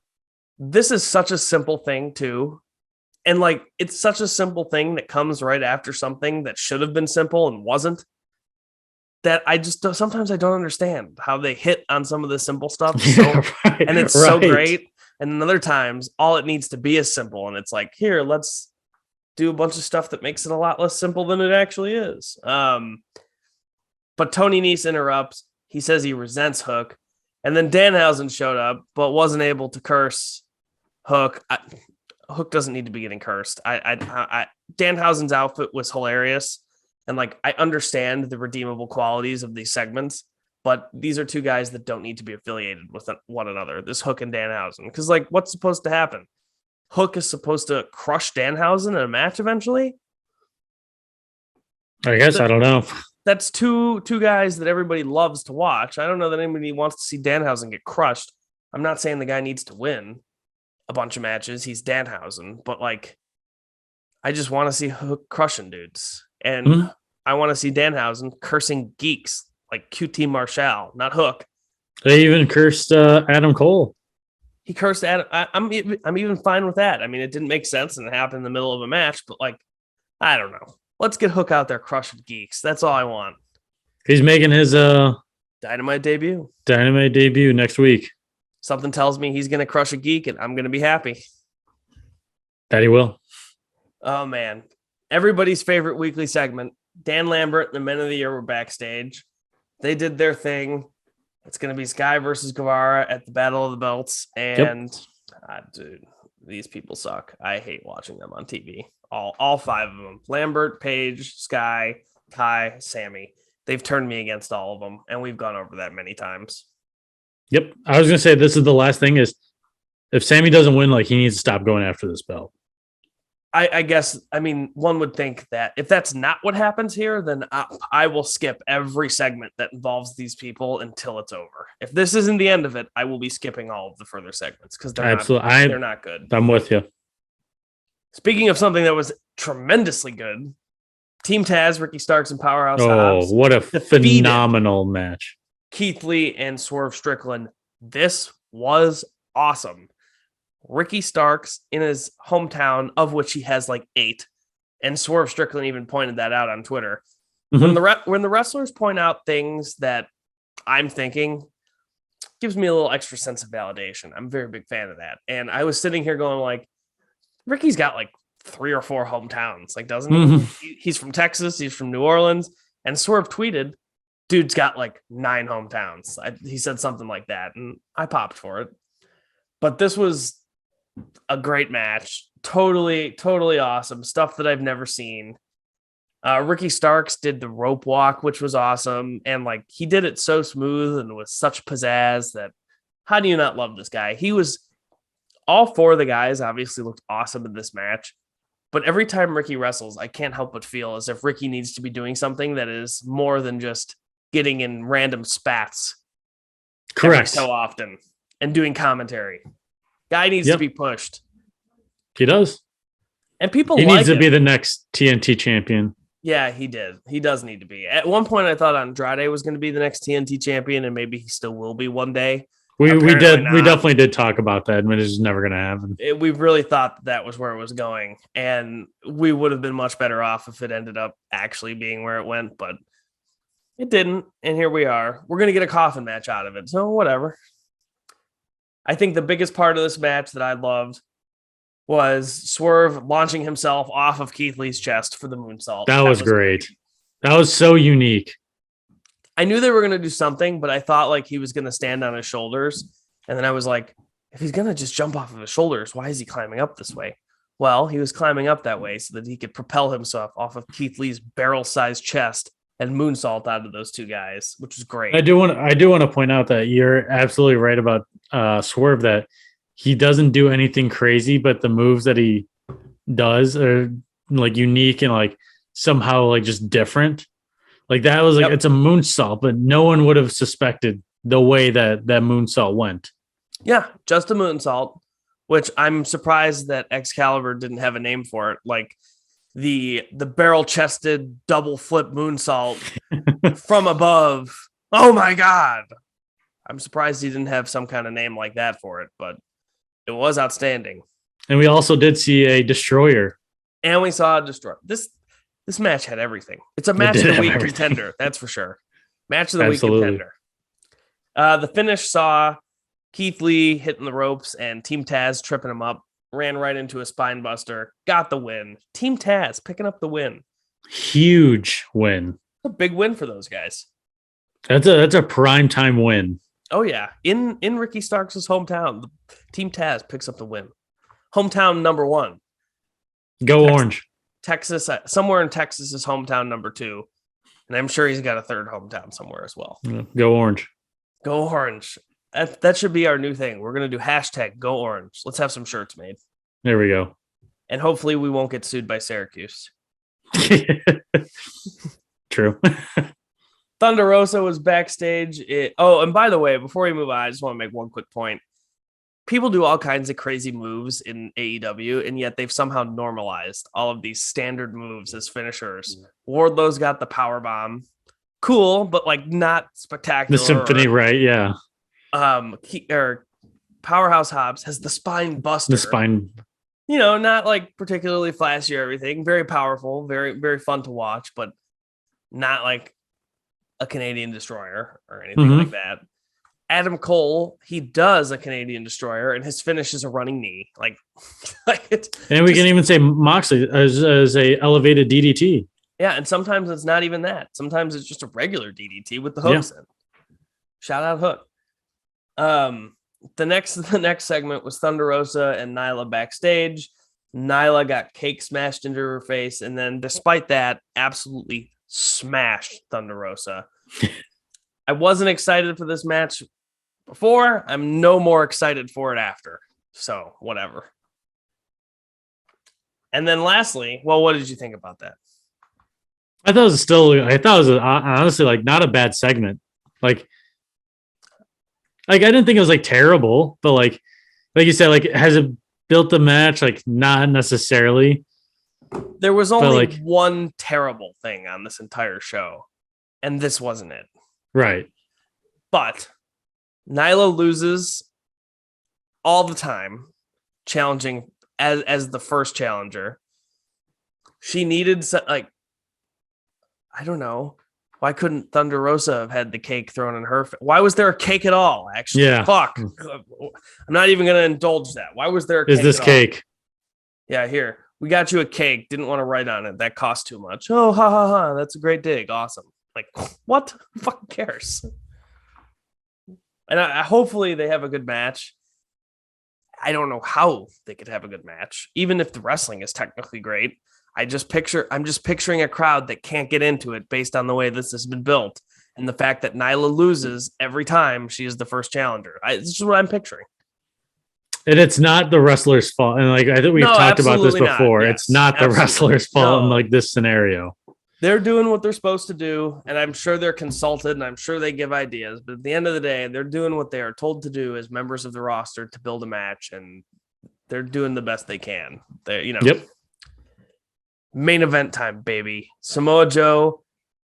This is such a simple thing, too. And, like, it's such a simple thing that comes right after something that should have been simple and wasn't, that I just sometimes I don't understand how they hit on some of the simple stuff. And it's so great. And then other times, all it needs to be is simple. And it's like, here, let's do a bunch of stuff that makes it a lot less simple than it actually is. But Tony Nese interrupts. He says he resents Hook. And then Danhausen showed up, but wasn't able to curse Hook. Hook doesn't need to be getting cursed. Danhausen's outfit was hilarious. And like, I understand the redeemable qualities of these segments, but these are two guys that don't need to be affiliated with one another. This Hook and Danhausen. Because like, what's supposed to happen? Hook is supposed to crush Danhausen in a match eventually? I guess I don't know. That's two guys that everybody loves to watch. I don't know that anybody wants to see Danhausen get crushed. I'm not saying the guy needs to win a bunch of matches. He's Danhausen, but like, I just want to see Hook crushing dudes. And I want to see Danhausen cursing geeks like QT Marshall, not Hook. They even cursed Adam Cole. He cursed Adam. I'm even fine with that. I mean, it didn't make sense and it happened in the middle of a match, but like, I don't know. Let's get Hook out there crushing geeks. That's all I want. He's making his Dynamite debut. Dynamite debut next week. Something tells me he's going to crush a geek, and I'm going to be happy. That he will. Oh, man. Everybody's favorite weekly segment. Dan Lambert and the Men of the Year were backstage. They did their thing. It's going to be Sky versus Guevara at the Battle of the Belts. And, dude, these people suck. I hate watching them on TV. All five of them. Lambert, Page, Sky, Kai, Sammy. They've turned me against all of them, and we've gone over that many times. Yep. I was going to say, this is the last thing is, if Sammy doesn't win, like, he needs to stop going after this belt. I guess, I mean, one would think that if that's not what happens here, then I will skip every segment that involves these people until it's over. If this isn't the end of it, I will be skipping all of the further segments because they're not good. I'm with you. Speaking of something that was tremendously good, Team Taz, Ricky Starks, and Powerhouse Hobbs. Oh, what a phenomenal match. Keith Lee and Swerve Strickland. This was awesome. Ricky Starks in his hometown, of which he has like 8, and Swerve Strickland even pointed that out on Twitter. Mm-hmm. When the wrestlers point out things that I'm thinking, gives me a little extra sense of validation. I'm a very big fan of that. And I was sitting here going like, Ricky's got like 3 or 4 hometowns, like doesn't he? He's from Texas, he's from New Orleans, and Swerve tweeted, dude's got like 9 hometowns. He said something like that, and I popped for it. But this was a great match. Totally awesome. Stuff that I've never seen. Ricky Starks did the rope walk, which was awesome. And like, he did it so smooth and with such pizzazz that how do you not love this guy? All 4 of the guys obviously looked awesome in this match. But every time Ricky wrestles, I can't help but feel as if Ricky needs to be doing something that is more than just getting in random spats. Correct. So often and doing commentary. Guy needs to be pushed. He does. And people he needs to be the next TNT champion. Yeah, he did. He does need to be. At one point, I thought Andrade was going to be the next TNT champion, and maybe he still will be one day. We definitely did talk about that, but it's just never going to happen. We really thought that was where it was going, and we would have been much better off if it ended up actually being where it went. But It didn't, and here we are. We're going to get a coffin match out of it, so whatever. I think the biggest part of this match that I loved was Swerve launching himself off of Keith Lee's chest for the moonsault. That was great. That was so unique. I knew they were going to do something, but I thought like he was going to stand on his shoulders. And then I was like, if he's going to just jump off of his shoulders, why is he climbing up this way? Well, he was climbing up that way so that he could propel himself off of Keith Lee's barrel-sized chest and moonsault out of those two guys, which was great. I do want to point out that you're absolutely right about Swerve, that he doesn't do anything crazy, but the moves that he does are like unique and like somehow like just different. Like that was like, It's a moonsault, but no one would have suspected the way that moonsault went. Yeah, just a moonsault, which I'm surprised that Excalibur didn't have a name for it. Like the barrel-chested double flip moonsault from above. Oh my God. I'm surprised he didn't have some kind of name like that for it, but it was outstanding. And we also did see a destroyer. And we saw a destroyer. This match had everything. It's a match of the week contender, that's for sure. Match of the week contender. The finish saw Keith Lee hitting the ropes and Team Taz tripping him up. Ran right into a spine buster, got the win. Team Taz picking up the win. Huge win. A big win for those guys. That's a prime time win. Oh yeah, in Ricky Starks' hometown, Team Taz picks up the win. Hometown number 1. Go Orange. Texas, somewhere in Texas is hometown number 2, and I'm sure he's got a third hometown somewhere as well. Go Orange. Go Orange. That should be our new thing. We're going to do hashtag Go Orange. Let's have some shirts made. There we go. And hopefully we won't get sued by Syracuse. True. Thunder Rosa was backstage. And by the way, before we move on, I just want to make one quick point. People do all kinds of crazy moves in AEW, and yet they've somehow normalized all of these standard moves as finishers. Wardlow's got the power bomb. Cool, but like not spectacular. The symphony, right? Yeah. Powerhouse Hobbs has the spine buster. The spine, not like particularly flashy or everything. Very powerful, very, very fun to watch, but not like a Canadian destroyer or anything like that. Adam Cole, he does a Canadian destroyer, and his finish is a running knee. Like it. And we can even say Moxley as a elevated DDT. Yeah, and sometimes it's not even that. Sometimes it's just a regular DDT with the hooks in. Shout out Hook. The next segment was Thunder Rosa and Nyla backstage. Nyla got cake smashed into her face, and then despite that, absolutely smashed Thunder Rosa. I wasn't excited for this match before. I'm no more excited for it after. So whatever. And then lastly, well, what did you think about that? I thought it was honestly like not a bad segment. Like I didn't think it was like terrible, but like you said, like has it built the match? Like not necessarily. There was only one terrible thing on this entire show, and this wasn't it. Right. But Nyla loses all the time, challenging as the first challenger. She needed I don't know. Why couldn't Thunder Rosa have had the cake thrown in her face? Why was there a cake at all, actually? Yeah. Fuck. I'm not even going to indulge that. Why was there a cake? Is this cake? Yeah, here. We got you a cake. Didn't want to write on it. That cost too much. Oh, ha, ha, ha. That's a great dig. Awesome. Like, what? Who fucking cares? And hopefully they have a good match. I don't know how they could have a good match, even if the wrestling is technically great. I'm just picturing a crowd that can't get into it based on the way this has been built and the fact that Nyla loses every time she is the first challenger. This is what I'm picturing. And it's not the wrestler's fault. And like I think we've talked about this before. Yes, it's not the wrestler's fault in like this scenario. They're doing what they're supposed to do, and I'm sure they're consulted, and I'm sure they give ideas. But at the end of the day, they're doing what they are told to do as members of the roster to build a match, and they're doing the best they can. Yep. Main event time, baby. Samoa Joe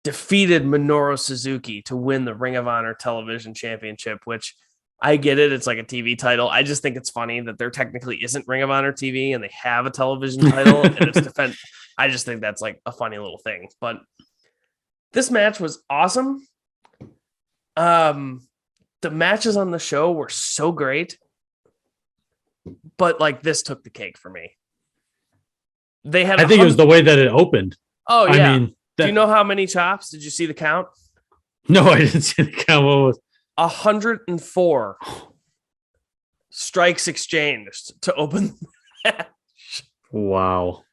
defeated Minoru Suzuki to win the Ring of Honor Television Championship, which I get it. It's like a TV title. I just think it's funny that there technically isn't Ring of Honor TV and they have a television title and it's defense. I just think that's like a funny little thing. But This match was awesome. The matches on the show were so great, but like this took the cake for me. They had. I think it was the way that it opened. Oh yeah. I mean, do you know how many chops? Did you see the count? No, I didn't see the count. What was 104 strikes exchanged to open the match. Wow.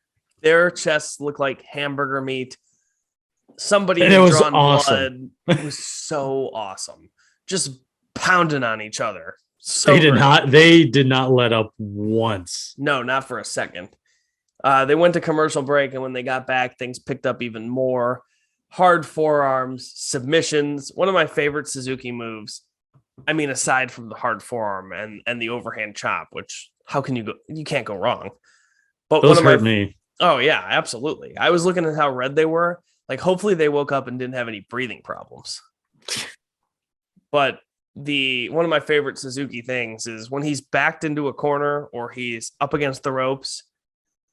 Their chests look like hamburger meat. Somebody And had it was drawn awesome. blood. It was so awesome. Just pounding on each other. So They did not let up once. No, not for a second. They went to commercial break, and when they got back, things picked up even more. Hard forearms, submissions. One of my favorite Suzuki moves. I mean, aside from the hard forearm and the overhand chop, which how can you go? You can't go wrong. But Those hurt me. Oh yeah, absolutely. I was looking at how red they were. Like, hopefully they woke up and didn't have any breathing problems. But one of my favorite Suzuki things is when he's backed into a corner or he's up against the ropes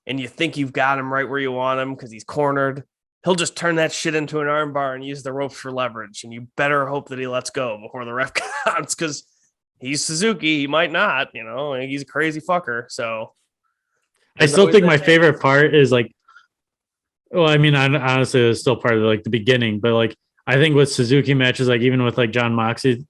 and you think you've got him right where you want him because he's cornered, he'll just turn that shit into an arm bar and use the ropes for leverage. And you better hope that he lets go before the ref counts because he's Suzuki. He might not, he's a crazy fucker. So I still think my favorite part is like, well, I mean, honestly, it's still part of like the beginning, but like, I think with Suzuki matches, like even with like John Moxley,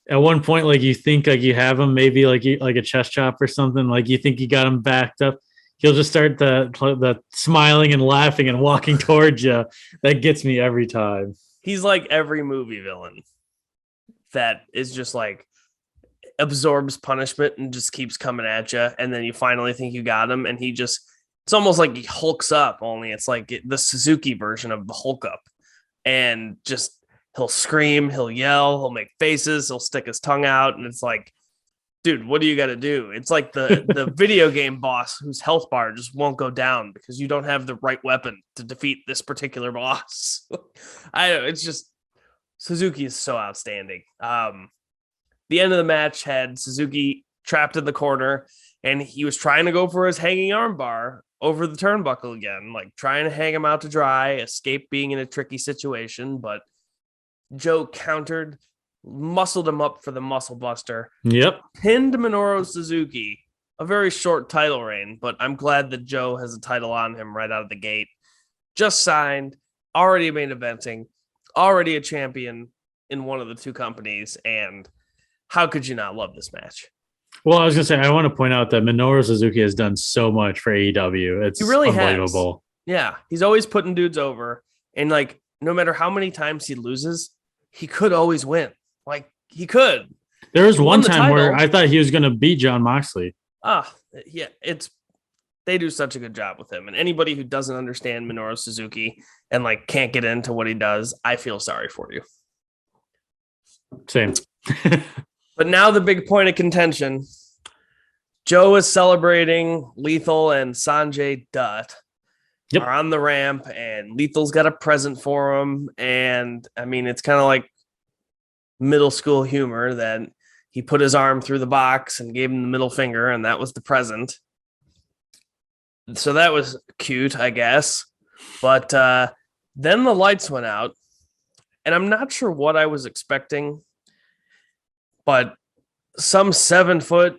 at one point, like you think like you have him, maybe like a chest chop or something, like you think you got him backed up. He'll just start the smiling and laughing and walking towards you. That gets me every time. He's like every movie villain that is just like absorbs punishment and just keeps coming at you. And then you finally think you got him. And it's almost like he hulks up, only it's like the Suzuki version of the Hulk up. And just he'll scream, he'll yell, he'll make faces, he'll stick his tongue out. And it's like, dude, what do you got to do? It's like the video game boss whose health bar just won't go down because you don't have the right weapon to defeat this particular boss. It's just Suzuki is so outstanding. The end of the match had Suzuki trapped in the corner and he was trying to go for his hanging arm bar over the turnbuckle again, like trying to hang him out to dry, escape being in a tricky situation. But Joe countered, muscled him up for the muscle buster. Yep. Pinned Minoru Suzuki. A very short title reign, but I'm glad that Joe has a title on him right out of the gate. Just signed, already main eventing, already a champion in one of the two companies, and how could you not love this match? Well, I was going to say, I want to point out that Minoru Suzuki has done so much for AEW. It's really unbelievable. Yeah, he's always putting dudes over, and like no matter how many times he loses, he could always win. Like he could. There was one time where I thought he was going to beat John Moxley. Yeah, they do such a good job with him. And anybody who doesn't understand Minoru Suzuki and like can't get into what he does, I feel sorry for you. Same. But now the big point of contention. Joe is celebrating. Lethal and Sanjay Dutt are on the ramp, and Lethal's got a present for him. And I mean, it's kind of like middle school humor that he put his arm through the box and gave him the middle finger, and that was the present. So that was cute, I guess. But then the lights went out, and I'm not sure what I was expecting, but some 7-foot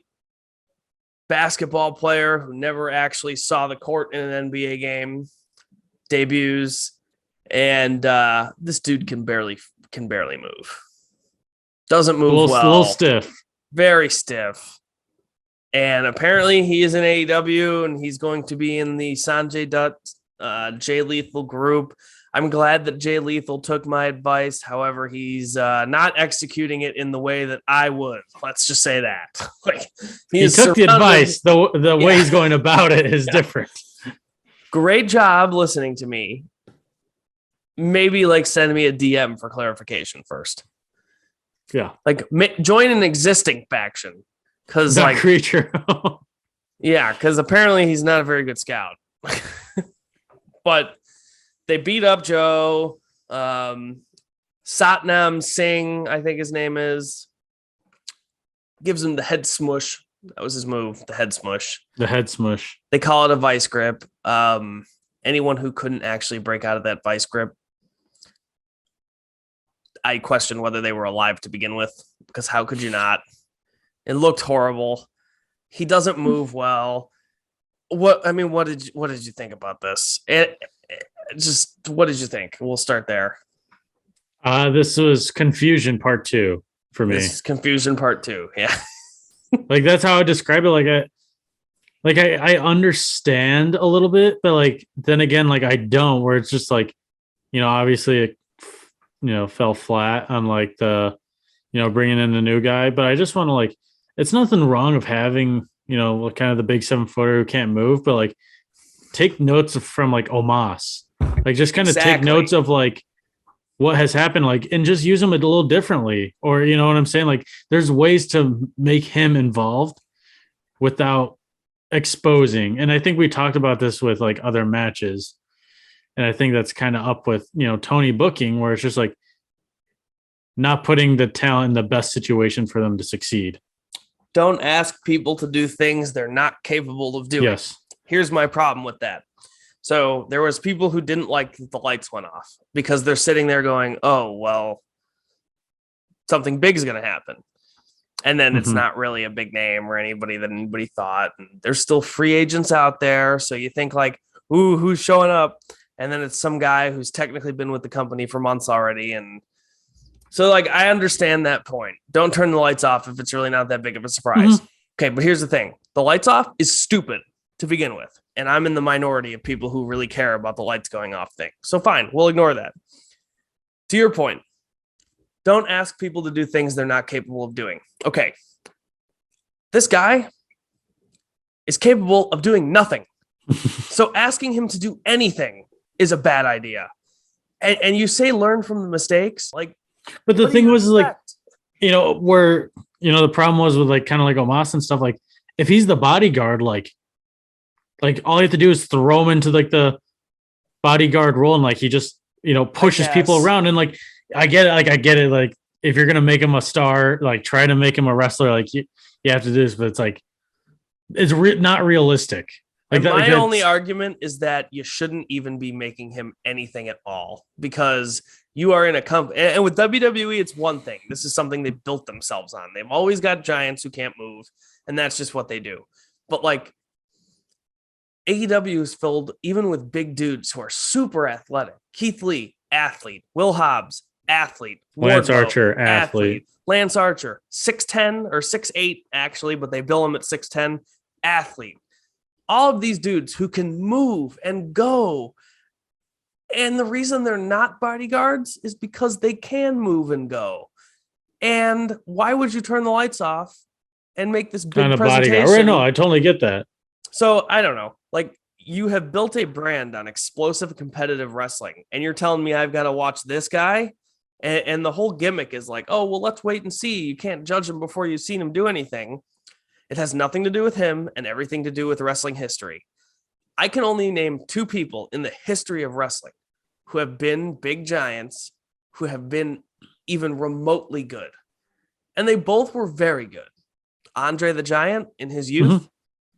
basketball player who never actually saw the court in an NBA game debuts, and this dude can barely move. Doesn't move well. A little stiff. Very stiff. And apparently he is in AEW, and he's going to be in the Sanjay Dutt, Jay Lethal group. I'm glad that Jay Lethal took my advice. However, he's not executing it in the way that I would. Let's just say that. Like he took the advice. The way he's going about it is different. Great job listening to me. Maybe like send me a DM for clarification first. Yeah. Like join an existing faction. Because like creature. Yeah, because apparently he's not a very good scout. But they beat up Joe. Satnam Singh, I think his name is, gives him the head smush. That was his move, the head smush. The head smush. They call it a vice grip. Anyone who couldn't actually break out of that vice grip I questioned whether they were alive to begin with, because how could you not? It looked horrible. He doesn't move well. What did you think about this? What did you think? We'll start there. This was confusion part 2 for me. This is confusion part 2. Yeah. Like, that's how I describe it. I understand a little bit, but like, then again, like I don't, where it's just like, obviously it, fell flat on like the, bringing in the new guy, but I just want to like, it's nothing wrong of having, kind of the big 7-footer who can't move, but like take notes from like Omos, like just kind of take notes of like what has happened, like, and just use them a little differently, or, you know what I'm saying? Like there's ways to make him involved without exposing. And I think we talked about this with like other matches. And I think that's kind of up with, Tony booking, where it's just like not putting the talent in the best situation for them to succeed. Don't ask people to do things they're not capable of doing. Yes. Here's my problem with that. So there was people who didn't like that the lights went off because they're sitting there going, oh, well, something big is going to happen. And then it's not really a big name or anybody that anybody thought. And there's still free agents out there. So you think like, ooh, who's showing up? And then it's some guy who's technically been with the company for months already. And so like, I understand that point. Don't turn the lights off if it's really not that big of a surprise. Okay, but here's the thing. The lights off is stupid to begin with. And I'm in the minority of people who really care about the lights going off thing. So fine, we'll ignore that. To your point, don't ask people to do things they're not capable of doing. Okay, this guy is capable of doing nothing. So asking him to do anything is a bad idea. And you say learn from the mistakes. Like, but the thing was like, where, the problem was with like kind of like Omos and stuff, like if he's the bodyguard, like all you have to do is throw him into like the bodyguard role, and like he just, pushes people around. And like, I get it. Like if you're going to make him a star, like try to make him a wrestler, like you have to do this, but it's like, it's not realistic. Like my only argument is that you shouldn't even be making him anything at all, because you are in a company, and with WWE, it's one thing. This is something they built themselves on. They've always got giants who can't move, and that's just what they do. But like AEW is filled even with big dudes who are super athletic. Keith Lee, athlete. Will Hobbs, athlete. Lance Archer, athlete. Lance Archer, 6'10" or 6'8" actually, but they bill him at 6'10", athlete. All of these dudes who can move and go. And the reason they're not bodyguards is because they can move and go. And why would you turn the lights off and make this big kind of presentation? Bodyguard. No, I totally get that. So I don't know. Like, you have built a brand on explosive competitive wrestling, and you're telling me I've got to watch this guy? And the whole gimmick is like, oh, well, let's wait and see. You can't judge him before you've seen him do anything. It has nothing to do with him and everything to do with wrestling history. I can only name 2 people in the history of wrestling who have been big giants, who have been even remotely good. And they both were very good. Andre the Giant, in his youth,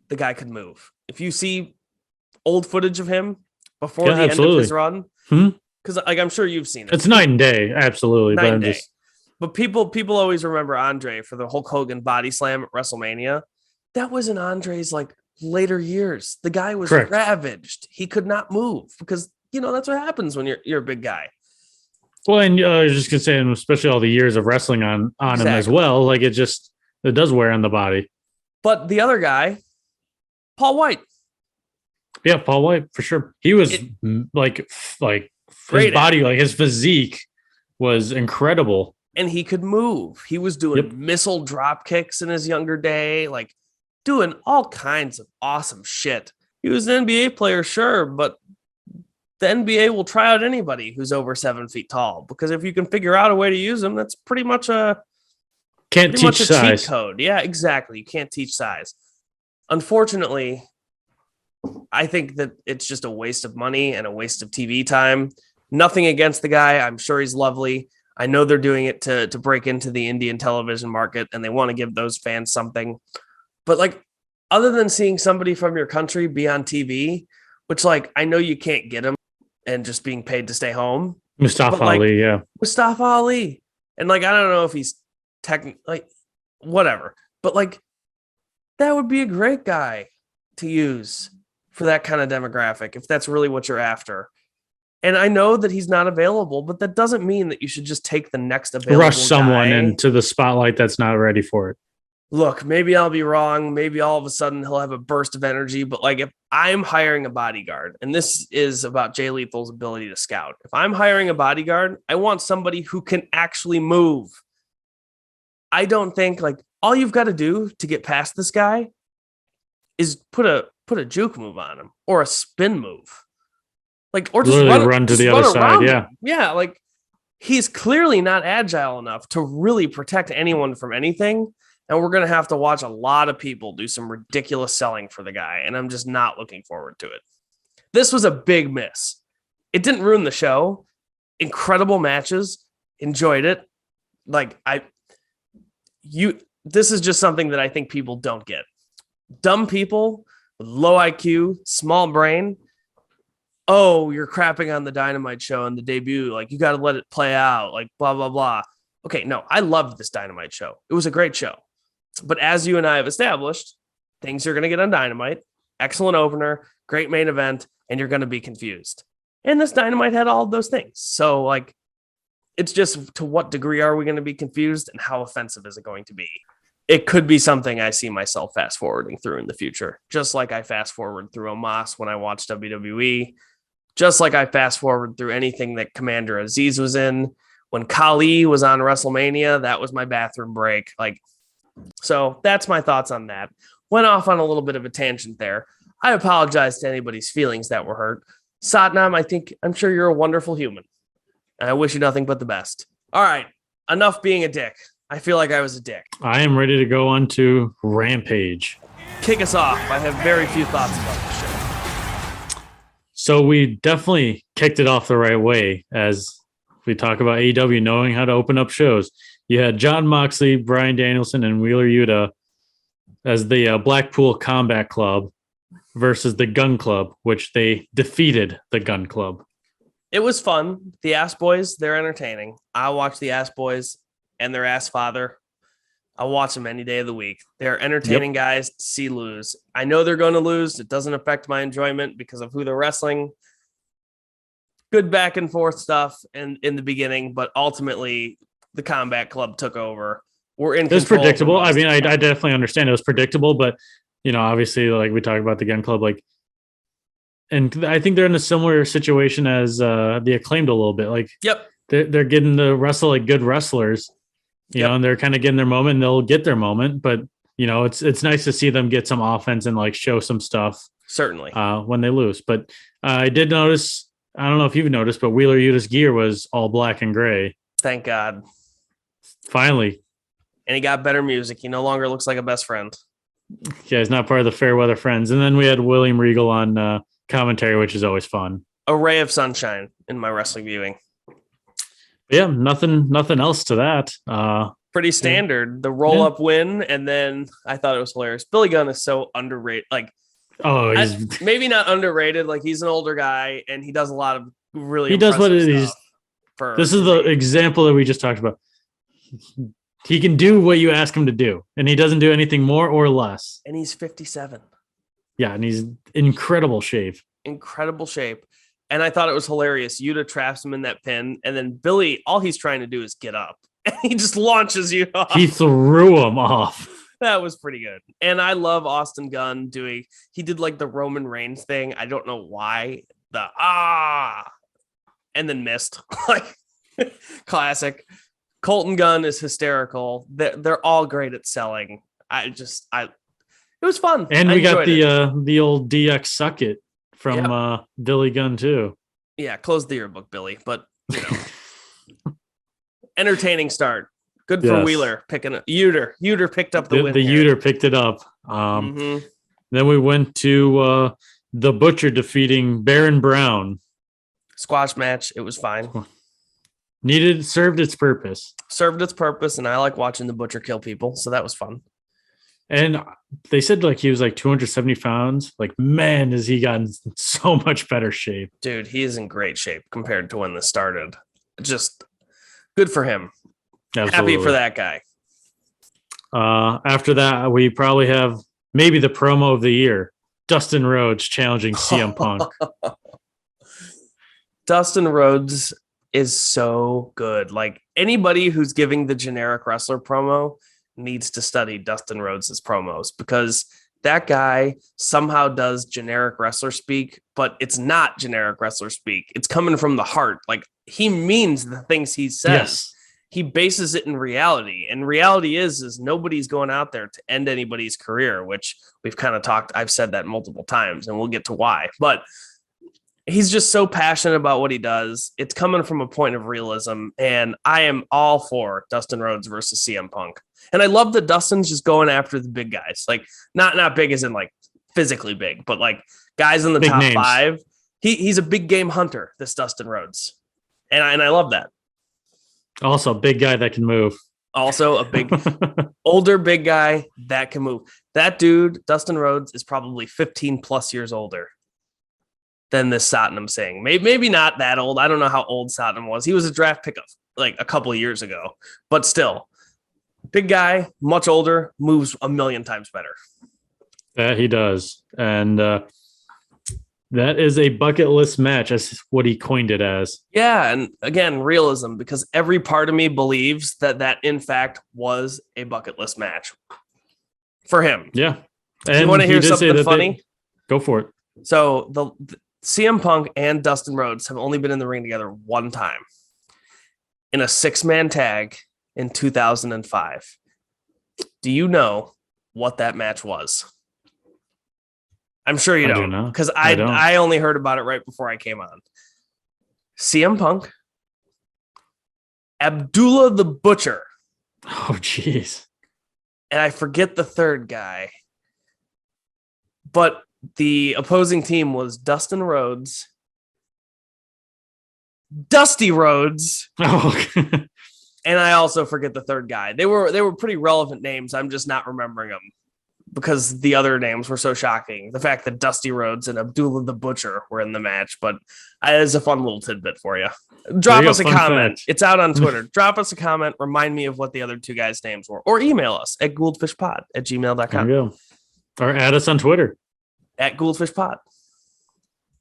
the guy could move. If you see old footage of him before the end of his run, because like I'm sure you've seen it. It's night and day, absolutely. Night and day. But people always remember Andre for the Hulk Hogan body slam at WrestleMania. That was in Andre's like later years. The guy was ravaged. He could not move because, that's what happens when you're a big guy. Well, and I was just going to say, especially all the years of wrestling on him as well, like it does wear on the body. But the other guy, Paul White. Yeah, Paul White, for sure. He was like his body, like his physique was incredible. And he could move. He was doing missile drop kicks in his younger day, like doing all kinds of awesome shit. He was an NBA player, sure, but the NBA will try out anybody who's over 7 feet tall, because if you can figure out a way to use them, that's pretty much a cheat code. Yeah, exactly. You can't teach size. Unfortunately, I think that it's just a waste of money and a waste of TV time. Nothing against the guy. I'm sure he's lovely. I know they're doing it to break into the Indian television market, and they want to give those fans something. But like, other than seeing somebody from your country be on TV, which like, I know you can't get them and just being paid to stay home. Mustafa Ali, yeah. Mustafa Ali. And like, I don't know if he's like whatever, but like that would be a great guy to use for that kind of demographic if that's really what you're after. And I know that he's not available, but that doesn't mean that you should just take the next available rush someone guy into the spotlight that's not ready for it. Look, maybe I'll be wrong. Maybe all of a sudden he'll have a burst of energy. But like if I'm hiring a bodyguard, and this is about Jay Lethal's ability to scout. If I'm hiring a bodyguard, I want somebody who can actually move. I don't think like all you've got to do to get past this guy is put a juke move on him or a spin move. Like, or just run to the other side. Yeah. Yeah. Like he's clearly not agile enough to really protect anyone from anything. And we're going to have to watch a lot of people do some ridiculous selling for the guy. And I'm just not looking forward to it. This was a big miss. It didn't ruin the show. Incredible matches. Enjoyed it. Like this is just something that I think people don't get. Dumb people with low IQ, small brain. Oh, you're crapping on the Dynamite show and the debut. Like you got to let it play out. Like blah, blah, blah. Okay. No, I loved this Dynamite show. It was a great show. But as you and I have established, things are going to get on Dynamite. Excellent opener, great main event, and you're going to be confused. And this Dynamite had all of those things. So, like, it's just to what degree are we going to be confused and how offensive is it going to be? It could be something I see myself fast forwarding through in the future, just like I fast forward through Omos when I watched WWE, just like I fast forward through anything that Commander Aziz was in. When Kali was on WrestleMania, that was my bathroom break. Like, so that's my thoughts on that. Went off on a little bit of a tangent there. I apologize to anybody's feelings that were hurt. Satnam, I'm sure you're a wonderful human. And I wish you nothing but the best. All right. Enough being a dick. I feel like I was a dick. I am ready to go on to Rampage. Kick us off. I have very few thoughts about this show. So we definitely kicked it off the right way as we talk about AEW knowing how to open up shows. You had Jon Moxley, Bryan Danielson, and Wheeler Yuta as the Blackpool Combat Club versus the Gun Club, which they defeated the Gun Club. It was fun. The Ass Boys, they're entertaining. I watch the Ass Boys and their Ass Father. I watch them any day of the week. They're entertaining guys to see lose. I know they're going to lose. It doesn't affect my enjoyment because of who they're wrestling. Good back and forth stuff in the beginning, but ultimately the Combat Club took over. We're in. It's predictable. I mean, I definitely understand it was predictable, but obviously, like we talk about the Gun Club, like, and I think they're in a similar situation as the Acclaimed a little bit. Like, they're getting to wrestle like good wrestlers, know, and they're kind of getting their moment. And they'll get their moment, but it's nice to see them get some offense and like show some stuff. Certainly, when they lose. But I did notice. I don't know if you've noticed, but Wheeler Yuta's gear was all black and gray. Thank God. Finally. And he got better music. He no longer looks like a best friend. Yeah, he's not part of the Fairweather Friends. And then we had William Regal on commentary, which is always fun. A ray of sunshine in my wrestling viewing. Yeah, nothing else to that. Pretty standard. The roll-up win, and then I thought it was hilarious. Billy Gunn is so underrated. Like, maybe not underrated. Like, he's an older guy, and he does a lot of really. He does what it is. This is the example that we just talked about. He can do what you ask him to do, and he doesn't do anything more or less. And he's 57. Yeah, and he's in incredible shape. Incredible shape. And I thought it was hilarious. Yuta traps him in that pin, and then Billy, all he's trying to do is get up, and he just launches you off. He threw him off. That was pretty good. And I love Austin Gunn he did like the Roman Reigns thing. I don't know why. And then missed. Like, classic. Colton Gunn is hysterical. They're all great at selling. It was fun. And we got the old DX Suck It from Billy Gunn too. Yeah, close the yearbook, Billy. But entertaining start. Good for Wheeler picking up. Uter picked up the win. The Uter picked it up. Then we went to the Butcher defeating Baron Brown. Squash match. It was fine. Served its purpose. And I like watching the Butcher kill people, so that was fun. And they said like he was like 270 pounds. Like, man, has he gotten so much better shape. Dude, he is in great shape compared to when this started. Just good for him. Absolutely. Happy for that guy. After that, we probably have maybe the promo of the year. Dustin Rhodes challenging CM Punk. Dustin Rhodes is so good. Like, anybody who's giving the generic wrestler promo needs to study Dustin Rhodes' promos, because that guy somehow does generic wrestler speak, but it's not generic wrestler speak. It's coming from the heart. Like, he means the things he says. Yes. He bases it in reality. And reality is nobody's going out there to end anybody's career, which we've kind of talked. I've said that multiple times, and we'll get to why. But he's just so passionate about what he does. It's coming from a point of realism, and I am all for Dustin Rhodes versus CM Punk. And I love that Dustin's just going after the big guys, like not big as in like physically big, but like guys in the big top names. 5. He's a big game hunter, this Dustin Rhodes, and I love that. Also, big guy that can move. Also, a big, older big guy that can move. That dude, Dustin Rhodes, is probably 15 plus years older than this Satnam Singh. Maybe not that old. I don't know how old Satnam was. He was a draft pick like a couple of years ago, but still, big guy, much older, moves a million times better. That he does. And that is a bucket list match. That's what he coined it as. Yeah, and again, realism, because every part of me believes that in fact was a bucket list match for him. Yeah. And you want to hear something funny? Go for it. So the CM Punk and Dustin Rhodes have only been in the ring together one time in a 6-man tag in 2005. Do you know what that match was? I'm sure you don't, because I only heard about it right before I came on. CM Punk, Abdullah the Butcher. Oh, jeez. And I forget the third guy. But the opposing team was Dustin Rhodes, Dusty Rhodes, and I also forget the third guy. They were pretty relevant names. I'm just not remembering them because the other names were so shocking. The fact that Dusty Rhodes and Abdullah the Butcher were in the match, but it's a fun little tidbit for you. Drop us a comment. Fact. It's out on Twitter. Drop us a comment. Remind me of what the other two guys' names were, or email us at gouldfishpod@gmail.com. There you go. Or add us on Twitter at Gould-Fish-Pod.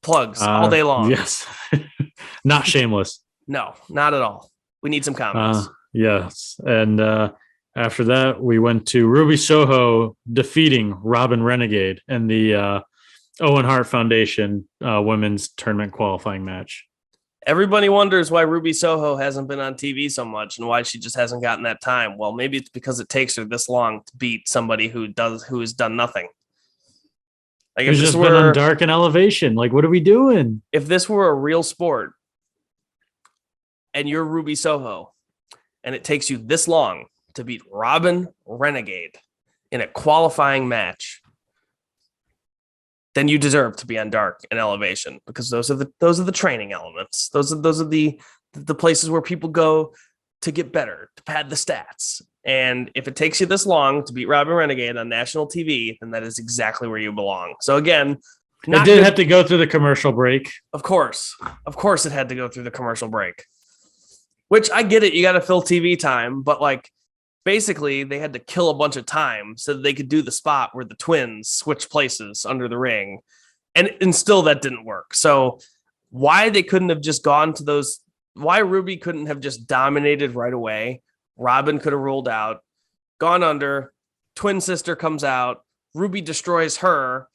Plugs all day long. Yes. Not shameless. No, not at all. We need some comments. Yes. And after that, we went to Ruby Soho defeating Robin Renegade in the Owen Hart Foundation women's tournament qualifying match. Everybody wonders why Ruby Soho hasn't been on TV so much and why she just hasn't gotten that time. Well, maybe it's because it takes her this long to beat somebody who has done nothing. Like, if just been on Dark and Elevation. Like, what are we doing? If this were a real sport and you're Ruby Soho and it takes you this long to beat Robin Renegade in a qualifying match, then you deserve to be on Dark and Elevation, because those are the training elements. Those are the places where people go to get better, to pad the stats. And if it takes you this long to beat Robin Renegade on national TV, then that is exactly where you belong. So again, it did have to go through the commercial break. Of course it had to go through the commercial break, which I get it. You got to fill TV time, but like, basically they had to kill a bunch of time so that they could do the spot where the twins switch places under the ring. And still that didn't work. So why they couldn't have just gone to those, why Ruby couldn't have just dominated right away. Robin could have rolled out, gone under, twin sister comes out, Ruby destroys her.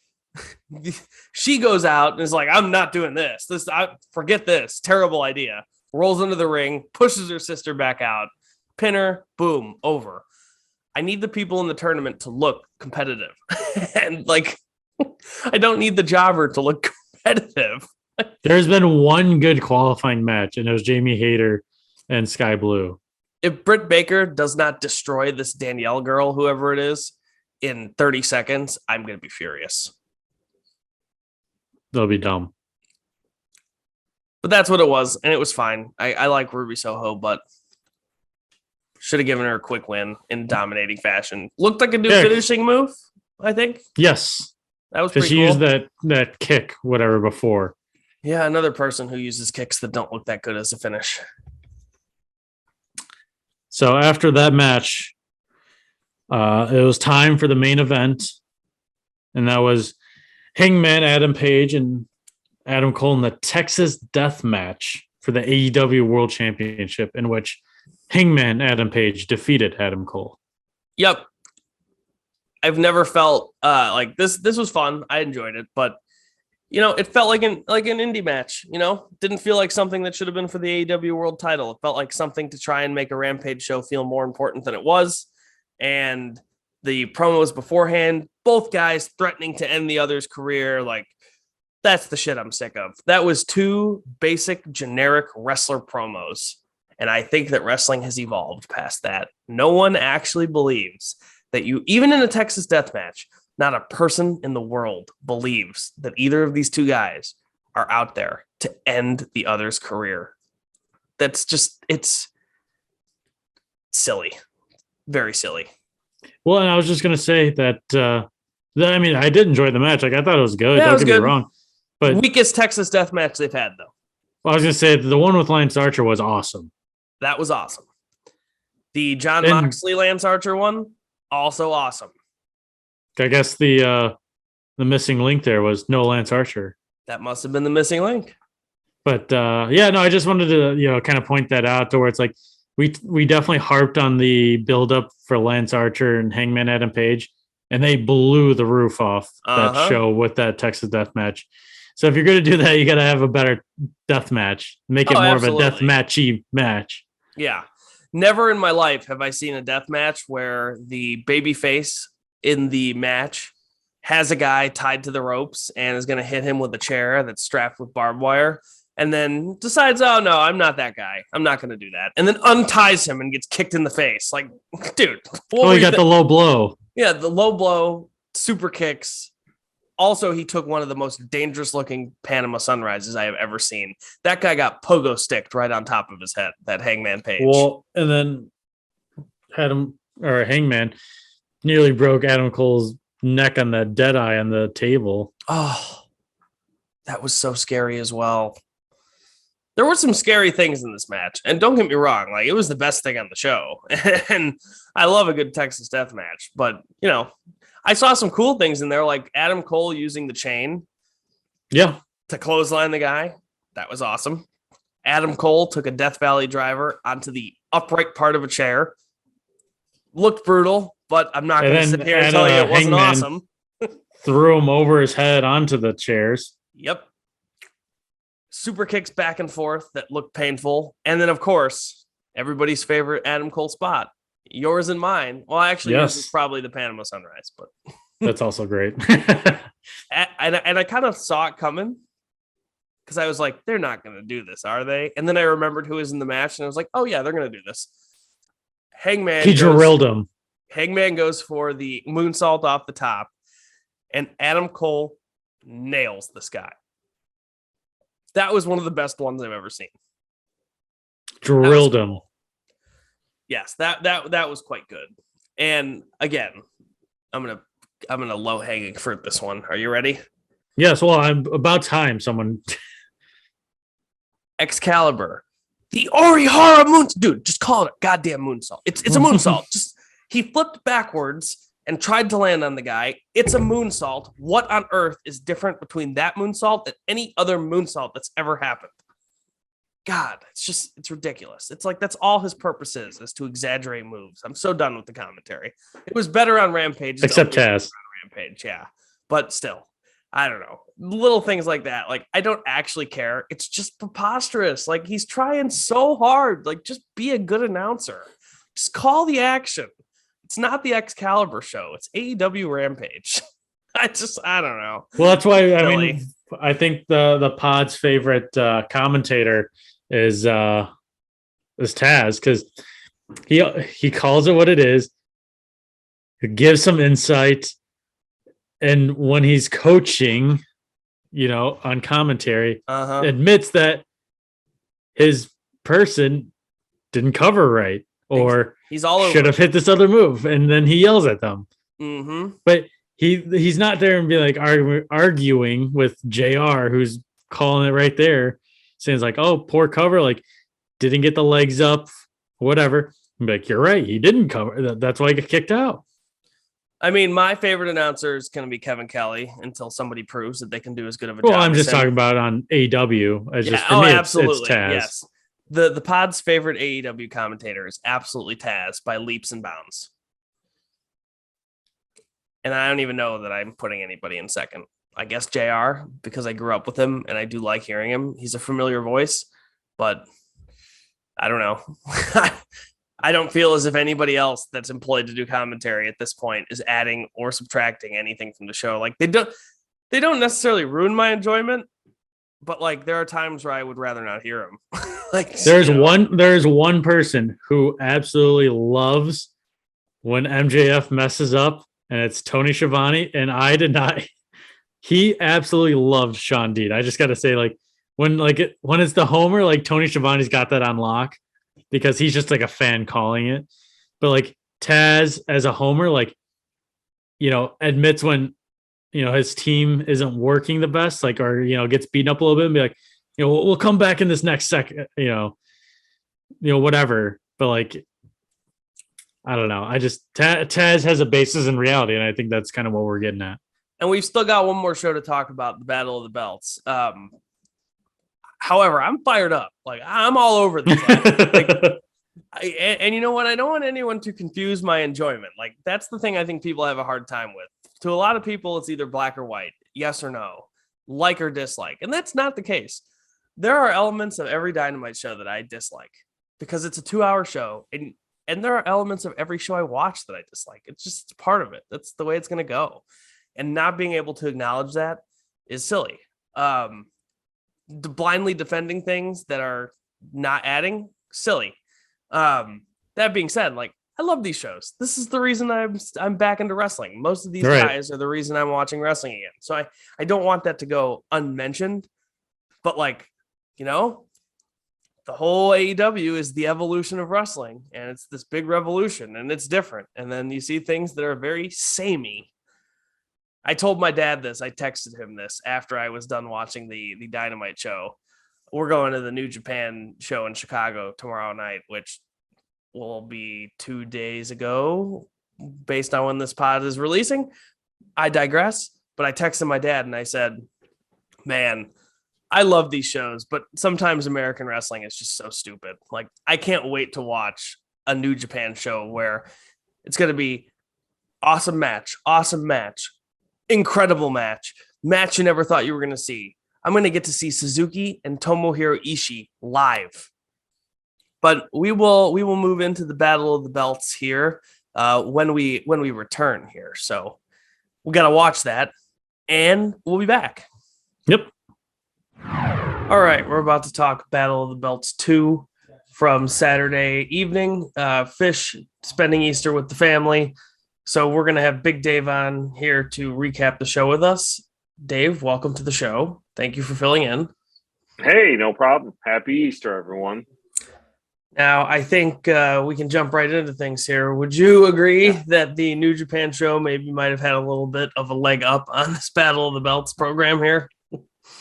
She goes out and is like, I'm not doing this. Forget this. Terrible idea. Rolls into the ring, pushes her sister back out, pin her, boom, over. I need the people in the tournament to look competitive. And like, I don't need the jobber to look competitive. There's been one good qualifying match, and it was Jamie Hayter and Sky Blue. If Britt Baker does not destroy this Danielle girl, whoever it is, in 30 seconds, I'm going to be furious. They'll be dumb. But that's what it was, and it was fine. I like Ruby Soho, but should have given her a quick win in dominating fashion. Looked like a new finishing move, I think. Yes. That was pretty cool. She used that kick, whatever, before. Yeah, another person who uses kicks that don't look that good as a finish. So after that match, it was time for the main event, and that was Hangman Adam Page and Adam Cole in the Texas Death Match for the AEW World Championship, in which Hangman Adam Page defeated Adam Cole. Yep. I've never felt like this. This was fun. I enjoyed it, but it felt like an indie match. Didn't feel like something that should have been for the AEW World Title. It felt like something to try and make a Rampage show feel more important than it was. And the promos beforehand, both guys threatening to end the other's career, like that's the shit I'm sick of. That was two basic, generic wrestler promos. And I think that wrestling has evolved past that. No one actually believes that even in a Texas death match, not a person in the world believes that either of these two guys are out there to end the other's career. That's just, it's silly. Very silly. Well, and I was just going to say that, I did enjoy the match. Like, I thought it was good. Yeah, Don't get me wrong. But weakest Texas death match they've had, though. Well, I was going to say the one with Lance Archer was awesome. That was awesome. The John Moxley Lance Archer one, also awesome. I guess the missing link there was no Lance Archer. That must have been the missing link. But I just wanted to kind of point that out to where it's like we definitely harped on the build up for Lance Archer and Hangman Adam Page, and they blew the roof off that show with that Texas death match. So if you're going to do that, you got to have a better death match. Make it more absolutely. of a death matchy match. Yeah. Never in my life have I seen a death match where the babyface in the match has a guy tied to the ropes and is going to hit him with a chair that's strapped with barbed wire, and then decides, oh, no, I'm not that guy. I'm not going to do that. And then unties him and gets kicked in the face. Like, dude. You got the low blow. Yeah, the low blow, super kicks. Also, he took one of the most dangerous-looking Panama Sunrises I have ever seen. That guy got pogo sticked right on top of his head, that Hangman Page. Well, and then Hangman nearly broke Adam Cole's neck on the Deadeye on the table. Oh, that was so scary as well. There were some scary things in this match. And don't get me wrong, like, it was the best thing on the show. And I love a good Texas death match. But, I saw some cool things in there, like Adam Cole using the chain to clothesline the guy. That was awesome. Adam Cole took a Death Valley driver onto the upright part of a chair. Looked brutal, but I'm not going to sit here and tell you it wasn't awesome. Threw him over his head onto the chairs. Yep. Super kicks back and forth that looked painful. And then, of course, everybody's favorite Adam Cole spot. Yours and mine. Well, actually, yours is probably the Panama Sunrise, but that's also great. and I kind of saw it coming because I was like, they're not going to do this, are they? And then I remembered who was in the match, and I was like, oh yeah, they're going to do this. He drilled him. Hangman goes for the moonsault off the top, and Adam Cole nails this guy. That was one of the best ones I've ever seen. Drilled him. Yes, that was quite good. And again, I'm gonna low hanging fruit this one. Are you ready? Yes. Well, I'm about time. Someone Excalibur, the Orihara moon. Dude, just call it a goddamn moonsault. It's a moonsault. Just he flipped backwards and tried to land on the guy. It's a moonsault. What on earth is different between that moonsault and any other moonsault that's ever happened? God, it's ridiculous. It's like that's all his purpose is to exaggerate moves. I'm so done with the commentary. It was better on Rampage. Except Taz. Rampage, yeah. But still, I don't know. Little things like that. Like, I don't actually care. It's just preposterous. Like, he's trying so hard. Like, just be a good announcer. Just call the action. It's not the Excalibur show. It's AEW Rampage. I don't know. Well, that's why, I think the pod's favorite commentator is Taz, because he calls it what it is. He gives some insight, and when he's coaching, on commentary, admits that his person didn't cover right, or he's all over. Should have hit this other move, and then he yells at them. Mm-hmm. But he's not there and be like arguing with JR, who's calling it right there, saying it's like, oh, poor cover, like didn't get the legs up, whatever. I'm like, you're right. He didn't cover. That's why he got kicked out. I mean, my favorite announcer is going to be Kevin Kelly until somebody proves that they can do as good of a job. Well, I'm just talking about on AEW. As just for me, absolutely. It's Taz. Yes. The pod's favorite AEW commentator is absolutely Taz by leaps and bounds. And I don't even know that I'm putting anybody in second. I guess JR, because I grew up with him and I do like hearing him. He's a familiar voice, but I don't know. I don't feel as if anybody else that's employed to do commentary at this point is adding or subtracting anything from the show. Like they don't necessarily ruin my enjoyment, but like there are times where I would rather not hear them. Like there's one person who absolutely loves when MJF messes up, and it's Tony Schiavone, and I did not. He absolutely loved Sean Dean. I just got to say, like when it's the homer, like Tony Schiavone's got that on lock because he's just like a fan calling it. But like Taz as a homer, like, you know, admits when, you know, his team isn't working the best, like, or, you know, gets beaten up a little bit and be like, you know, we'll come back in this next second, you know, whatever. But like, I don't know. I just Taz has a basis in reality, and I think that's kind of what we're getting at. And we've still got one more show to talk about, the Battle of the Belts. However, I'm fired up. Like I'm all over this. And you know what? I don't want anyone to confuse my enjoyment. Like that's the thing I think people have a hard time with. To a lot of people, it's either black or white, yes or no, like or dislike. And that's not the case. There are elements of every Dynamite show that I dislike because it's a 2-hour show. And there are elements of every show I watch that I dislike. It's part of it. That's the way it's going to go. And not being able to acknowledge that is silly. Blindly defending things that are not adding, silly. That being said, like I love these shows. This is the reason I'm back into wrestling. Most of these guys are the reason I'm watching wrestling again. So I don't want that to go unmentioned. But like, you know, the whole AEW is the evolution of wrestling, and it's this big revolution, and it's different. And then you see things that are very samey. I told my dad this. I texted him this after I was done watching the Dynamite show. We're going to the New Japan show in Chicago tomorrow night, which will be 2 days ago, based on when this pod is releasing. I digress, but I texted my dad and I said, man, I love these shows, but sometimes American wrestling is just so stupid. Like, I can't wait to watch a New Japan show where it's going to be awesome match, incredible match you never thought you were going to see. I'm going to get to see Suzuki and Tomohiro Ishii live. But we will move into the Battle of the Belts here when we return here. So we got to watch that, and we'll be back. Yep. All right, we're about to talk Battle of the Belts 2 from Saturday evening. Fish spending Easter with the family. So we're going to have Big Dave on here to recap the show with us. Dave, welcome to the show. Thank you for filling in. Hey, no problem. Happy Easter, everyone. Now, I think we can jump right into things here. Would you agree that the New Japan show maybe might have had a little bit of a leg up on this Battle of the Belts program here?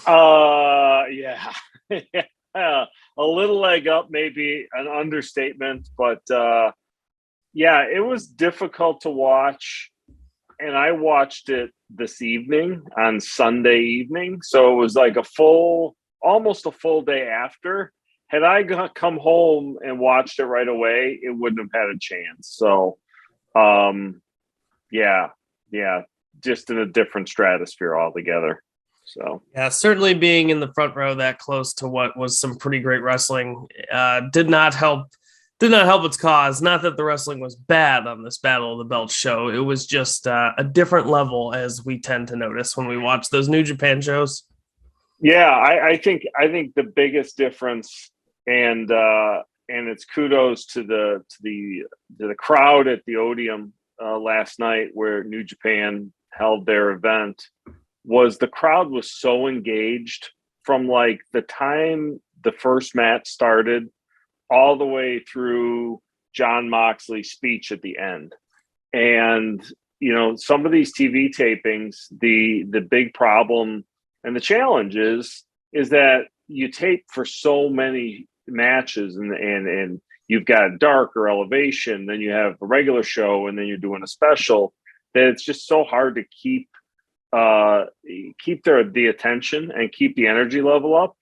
Yeah. A little leg up, maybe an understatement, but yeah, it was difficult to watch. And I watched it this evening on Sunday evening. So it was like almost a full day after. Had I come home and watched it right away, it wouldn't have had a chance. So, yeah, just in a different stratosphere altogether. So, yeah, certainly being in the front row that close to what was some pretty great wrestling did not help its cause. Not that the wrestling was bad on this Battle of the Belts show. It was just a different level, as we tend to notice when we watch those New Japan shows. Yeah, I think the biggest difference, and it's kudos to the crowd at the Odeum last night where New Japan held their event, was the crowd was so engaged from like the time the first match started all the way through Jon Moxley's speech at the end. And, you know, some of these TV tapings, the big problem and the challenge is that you tape for so many matches and you've got dark or elevation, then you have a regular show, and then you're doing a special, that it's just so hard to keep the attention and keep the energy level up.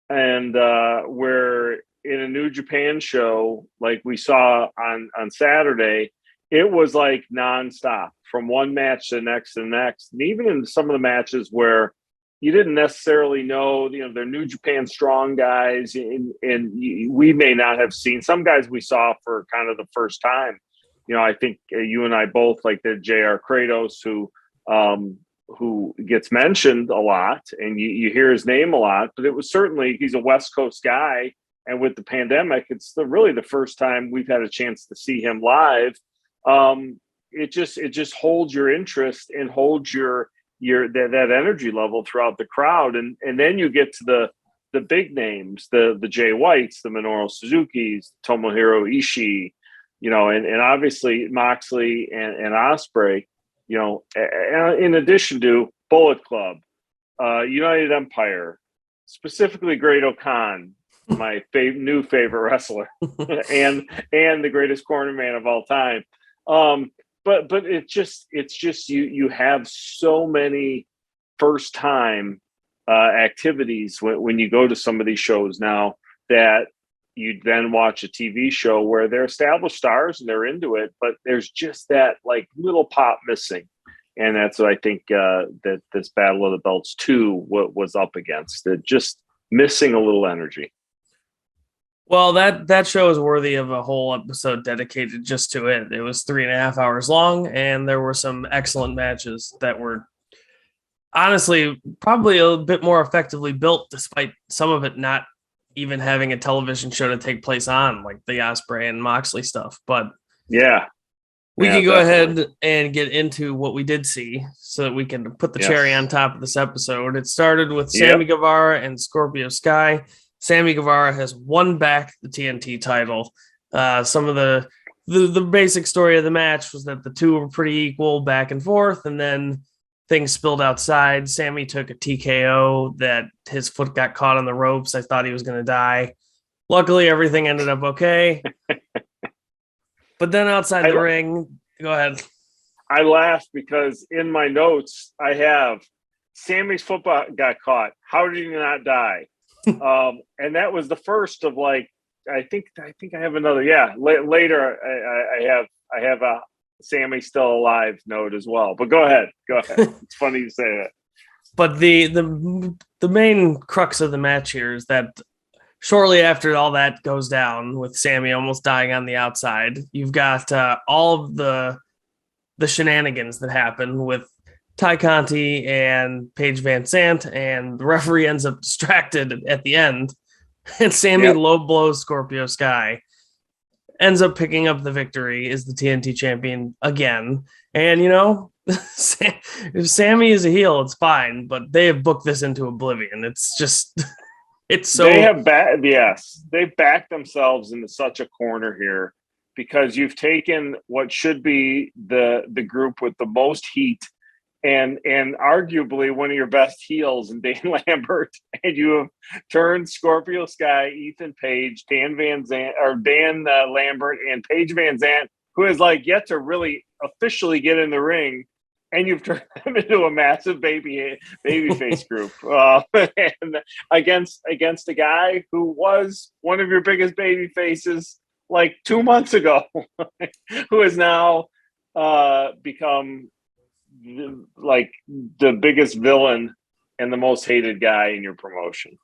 And where in a New Japan show, like we saw on Saturday, it was like nonstop from one match to the next to the next. And even in some of the matches where you didn't necessarily know, they're New Japan strong guys, and we may not have seen some guys we saw for kind of the first time. I think you and I both like the JR Kratos, who gets mentioned a lot, and you hear his name a lot, but it was certainly, he's a West Coast guy. And with the pandemic, it's really the first time we've had a chance to see him live. It just holds your interest and holds that energy level throughout the crowd. And then you get to the big names, the Jay Whites, the Minoru Suzuki's, Tomohiro Ishii, and obviously Moxley and Ospreay, in addition to Bullet Club, United Empire, specifically Great O'Khan, my new favorite wrestler, and the greatest corner man of all time. But it's just you have so many first time activities when you go to some of these shows now, that you then watch a TV show where they're established stars and they're into it, but there's just that like little pop missing. And that's what I think that this Battle of the Belts 2 was up against. It just missing a little energy. Well, that show is worthy of a whole episode dedicated just to it. It was 3.5 hours long, and there were some excellent matches that were honestly probably a bit more effectively built, despite some of it not even having a television show to take place on, like the Ospreay and Moxley stuff. But yeah, we can go definitely ahead and get into what we did see so that we can put the cherry on top of this episode. It started with Sammy Guevara and Scorpio Sky. Sammy Guevara has won back the TNT title. Some of the basic story of the match was that the two were pretty equal back and forth, and then things spilled outside. Sammy took a TKO that his foot got caught on the ropes. I thought he was going to die. Luckily, everything ended up okay. But then outside the ring, go ahead. I laughed because in my notes I have Sammy's foot got caught. How did he not die? And that was the first of like, I think I have another. Yeah, later I have a Sammy still alive note as well. But go ahead. It's funny you say that. But the main crux of the match here is that shortly after all that goes down, with Sammy almost dying on the outside, you've got all of the shenanigans that happen with Ty Conti and Paige Van Sant, and the referee ends up distracted at the end, and Sammy low blows Scorpio Sky, ends up picking up the victory, is the TNT champion again. And if Sammy is a heel, it's fine, but they have booked this into oblivion. It's just it's so they've backed themselves into such a corner here, because you've taken what should be the group with the most heat and arguably one of your best heels in Dan Lambert, and you have turned Scorpio Sky, Ethan Page, Dan Lambert, and Paige Van Zant, who has like yet to really officially get in the ring, and you've turned them into a massive babyface group, and against a guy who was one of your biggest baby faces like 2 months ago, who has now become like the biggest villain and the most hated guy in your promotion.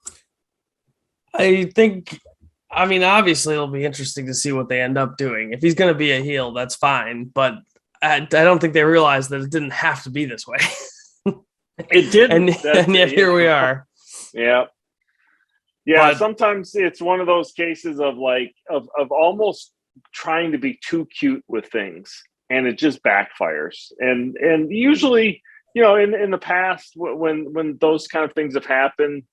Obviously it'll be interesting to see what they end up doing. If he's going to be a heel, that's fine, but I don't think they realized that it didn't have to be this way. It didn't. and yet here we are. Yeah. But sometimes it's one of those cases of like of almost trying to be too cute with things, and it just backfires. And usually, in the past, when those kind of things have happened,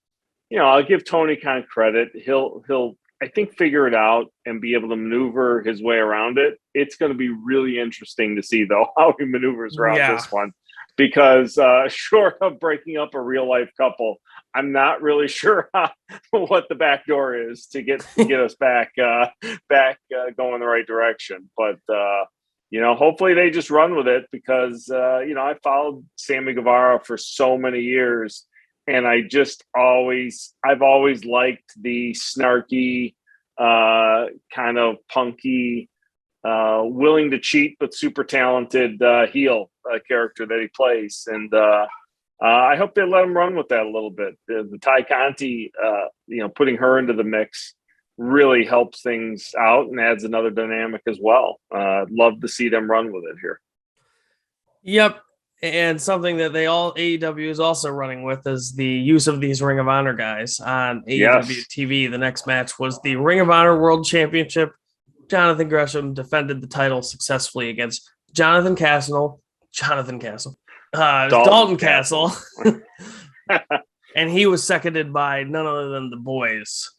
I'll give Tony Khan credit. He'll I think figure it out and be able to maneuver his way around it. It's going to be really interesting to see though how he maneuvers around this one, because short of breaking up a real life couple, I'm not really sure what the back door is to get us back going the right direction. But hopefully they just run with it because I followed Sammy Guevara for so many years, and I've always liked the snarky, kind of punky, willing to cheat but super talented heel character that he plays, and I hope they let him run with that a little bit. The Ty Conti, putting her into the mix really helps things out and adds another dynamic as well. Love to see them run with it here. Yep. And something that AEW is also running with is the use of these Ring of Honor guys on AEW TV. The next match was the Ring of Honor World Championship. Jonathan Gresham defended the title successfully against Dalton Castle. And he was seconded by none other than the boys.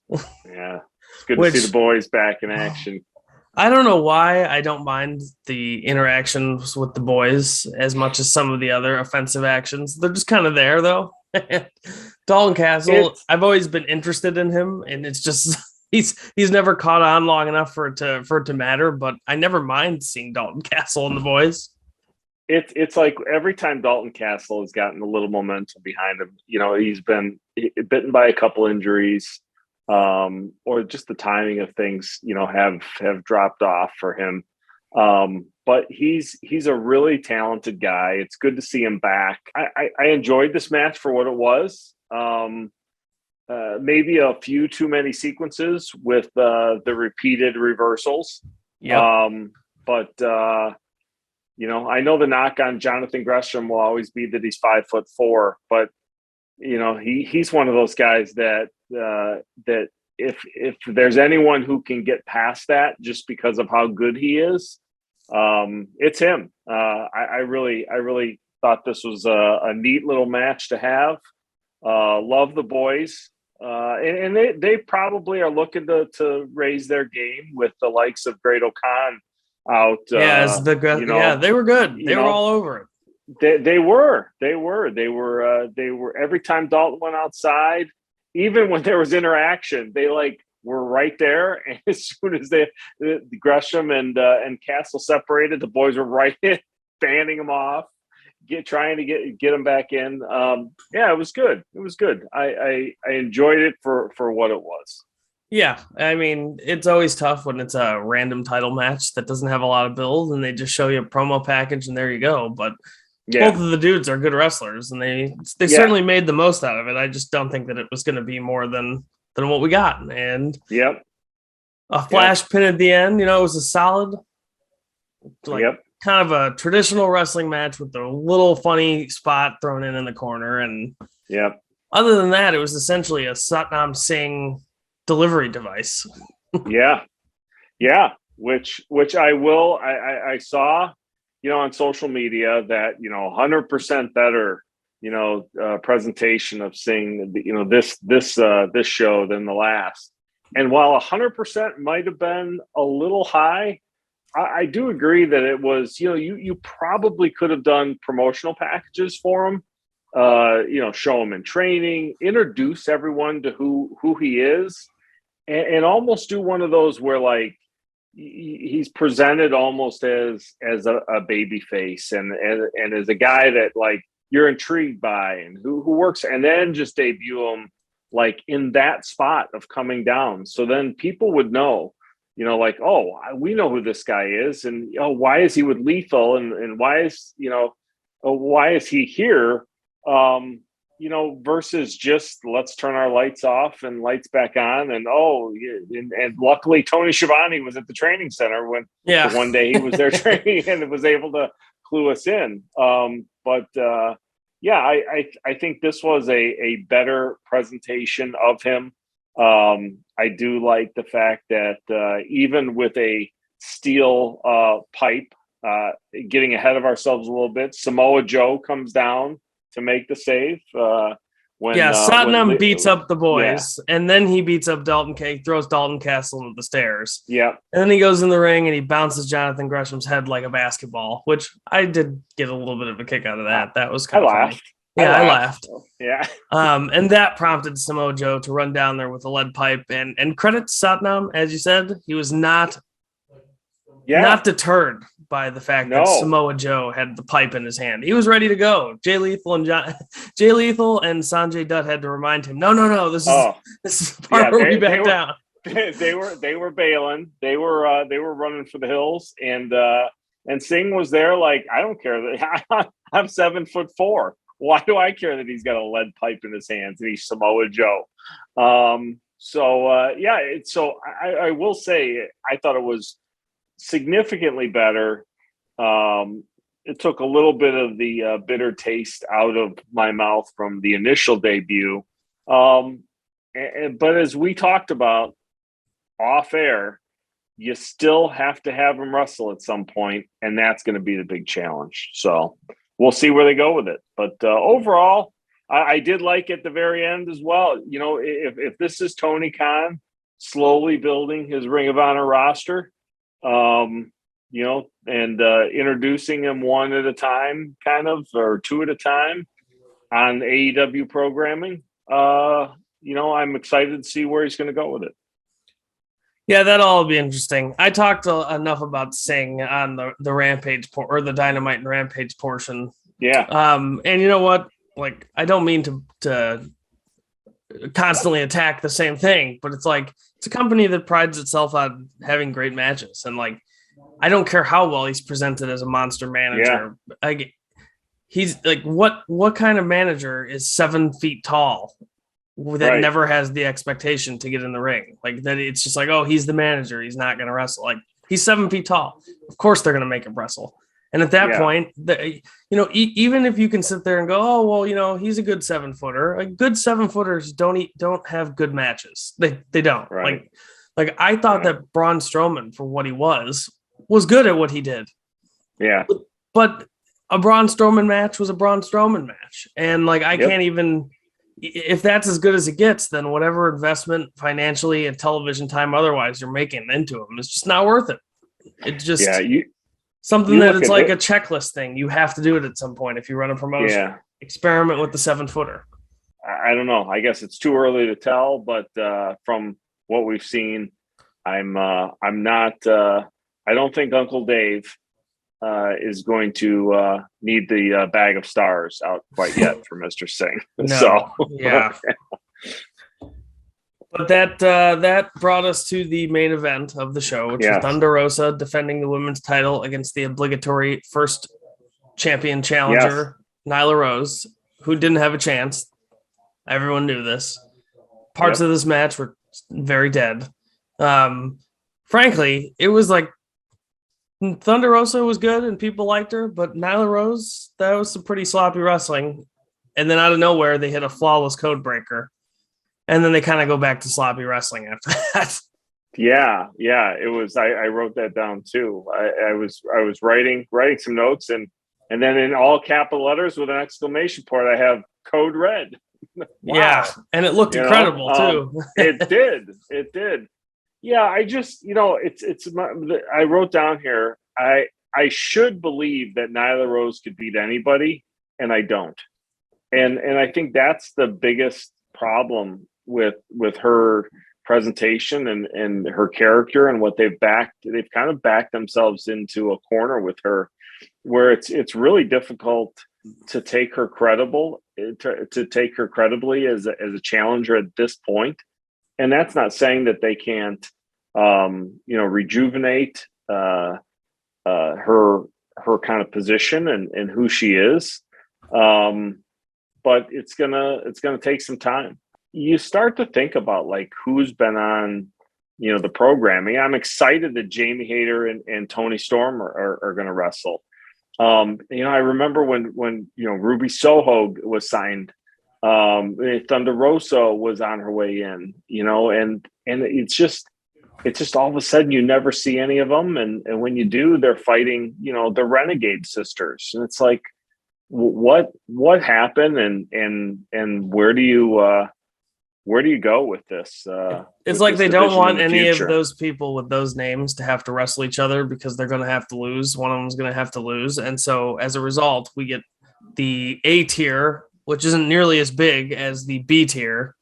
Yeah, it's good to see the boys back in action. I don't know why I don't mind the interactions with the boys as much as some of the other offensive actions. They're just kind of there, though. Dalton Castle, I've always been interested in him, and it's just he's never caught on long enough for it to matter. But I never mind seeing Dalton Castle and the boys. It's like every time Dalton Castle has gotten a little momentum behind him, he's been bitten by a couple injuries, or just the timing of things, have dropped off for him. But he's a really talented guy. It's good to see him back. I enjoyed this match for what it was. Maybe a few too many sequences with the repeated reversals. Yeah. I know the knock on Jonathan Gresham will always be that he's 5'4", but he's one of those guys that if there's anyone who can get past that just because of how good he is, it's him. I really thought this was a neat little match to have. Love the boys, and they probably are looking to raise their game with the likes of Great O'Khan out. They were good. They were all over it. They were every time Dalton went outside, even when there was interaction, they were right there. And as soon as the Gresham and Castle separated, the boys were right in, fanning them off, trying to get them back in. It was good. It was good. I enjoyed it for what it was. Yeah, I mean, it's always tough when it's a random title match that doesn't have a lot of build and they just show you a promo package and there you go. But both of the dudes are good wrestlers and they certainly made the most out of it. I just don't think that it was going to be more than what we got. And a flash pin at the end, it was a solid, kind of a traditional wrestling match with a little funny spot thrown in the corner. And other than that, it was essentially a Satnam Singh delivery device. Which I saw, on social media that, 100% better, presentation of Singh, this show than the last. And while 100% might have been a little high, I do agree that it was, you probably could have done promotional packages for him, show him in training, introduce everyone to who he is. And almost do one of those where he's presented almost as a baby face and as a guy that you're intrigued by and who works, and then just debut him in that spot of coming down. So then people would know, oh, we know who this guy is, and why is he with Lethal, and why is he here? Versus just let's turn our lights off and lights back on. And and luckily Tony Schiavone was at the training center when one day he was there training and was able to clue us in. I think this was a better presentation of him. I do like the fact that even with a steel pipe, getting ahead of ourselves a little bit, Samoa Joe comes down to make the save. Satnam beats up the boys, and then he beats up throws Dalton Castle into the stairs. Yeah. And then he goes in the ring and he bounces Jonathan Gresham's head like a basketball, which I did get a little bit of a kick out of that. That was kind of funny. Yeah, I laughed. Yeah. And that prompted Samoa Joe to run down there with a lead pipe. And credit to Satnam, as you said, he was not deterred by the fact that Samoa Joe had the pipe in his hand. He was ready to go. Jay Lethal and Sanjay Dutt had to remind him, no, this is the part where we back down. They were bailing. They were running for the hills, and Singh was there like, I don't care that I'm 7'4". Why do I care that he's got a lead pipe in his hands and he's Samoa Joe? So I will say I thought it was significantly better. It took a little bit of the bitter taste out of my mouth from the initial debut. But as we talked about off air, you still have to have him wrestle at some point, and that's going to be the big challenge. So we'll see where they go with it. But overall, I did like at the very end as well. You know, if this is Tony Khan slowly building his Ring of Honor roster, you know, and introducing him one at a time, kind of, or two at a time on AEW programming, you know, I'm excited to see where he's going to go with it. Yeah, that'll all be interesting. I talked enough about Singh on the Rampage or the Dynamite and Rampage portion. Yeah. And you know what? Like, I don't mean to constantly attack the same thing, but it's like, it's a company that prides itself on having great matches. And like, I don't care how well he's presented as a monster manager. Yeah. He's like, what kind of manager is 7 feet tall that never has the expectation to get in the ring? Like, that it's just like, oh, he's the manager, he's not going to wrestle. Like, he's 7 feet tall. Of course they're going to make him wrestle. And at that point, you know, even if you can sit there and go, oh, well, you know, he's a good 7-footer. Like, good 7-footers don't have good matches. They don't. Right. Like I thought that Braun Strowman, for what he was good at what he did. Yeah. But a Braun Strowman match was a Braun Strowman match. And like, I can't even, if that's as good as it gets, then whatever investment financially and television time otherwise you're making into him, it's just not worth it. It's just something that it's like a checklist thing. You have to do it at some point if you run a promotion. Yeah. Experiment with the 7-footer. I don't know. I guess it's too early to tell, but from what we've seen, I'm not. I don't think Uncle Dave is going to need the bag of stars out quite yet for Mr. Singh. No, so yeah. But that brought us to the main event of the show, which is Thunder Rosa defending the women's title against the obligatory first champion challenger, Nyla Rose, who didn't have a chance. Everyone knew this. Parts of this match were very dead. Frankly, it was like Thunder Rosa was good and people liked her, but Nyla Rose, that was some pretty sloppy wrestling. And then out of nowhere, they hit a flawless code breaker. And then they kind of go back to sloppy wrestling after that. Yeah. It was. I wrote that down too. I was writing some notes, and then in all capital letters with an exclamation point, I have code red. Wow. Yeah, and it looked incredible too. It did. Yeah, I just, I wrote down here. I should believe that Nyla Rose could beat anybody, and I don't. And I think that's the biggest problem with her presentation and her character and what they've kind of backed themselves into a corner with her where it's really difficult to take her to take her credibly as a challenger at this point. And that's not saying that they can't rejuvenate her kind of position and who she is, but it's gonna take some time. You start to think about like who's been on, the programming. I'm excited that Jamie Hayter and Tony Storm are going to wrestle. I remember when Ruby Soho was signed, Thunder Rosa was on her way in, and it's just all of a sudden you never see any of them, and when you do, they're fighting, the Renegade Sisters, and it's like, what happened, and where do you go with this? It's like they don't want any of those people with those names to have to wrestle each other because they're going to have to lose. One of them's going to have to lose. And so as a result, we get the A tier which isn't nearly as big as the B tier,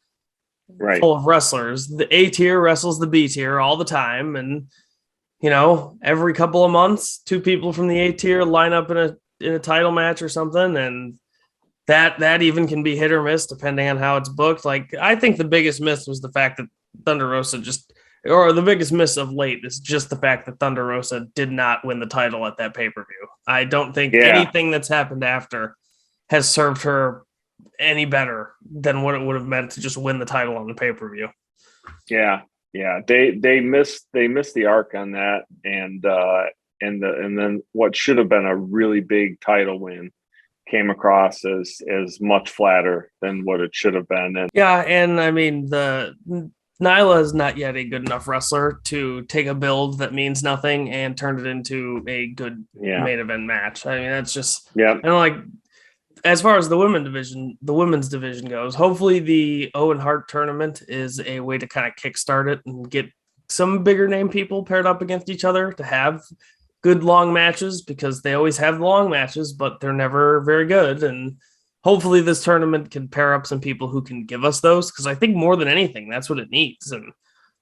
right? Full of wrestlers. The A tier wrestles the B tier all the time, and every couple of months, 2 people from the A tier line up in a title match or something, and that even can be hit or miss depending on how it's booked. Like, I think the biggest miss was the fact that Thunder Rosa the biggest miss of late is just the fact that Thunder Rosa did not win the title at that pay-per-view. I don't think anything that's happened after has served her any better than what it would have meant to just win the title on the pay-per-view. Yeah. They missed the arc on that, and then what should have been a really big title win came across as much flatter than what it should have been. And I mean, Nyla is not yet a good enough wrestler to take a build that means nothing and turn it into a good main event match. I mean, that's just as far as the women's division goes, hopefully the Owen Hart tournament is a way to kind of kickstart it and get some bigger name people paired up against each other to have good long matches, because they always have long matches, but they're never very good. And hopefully this tournament can pair up some people who can give us those, because I think more than anything, that's what it needs. And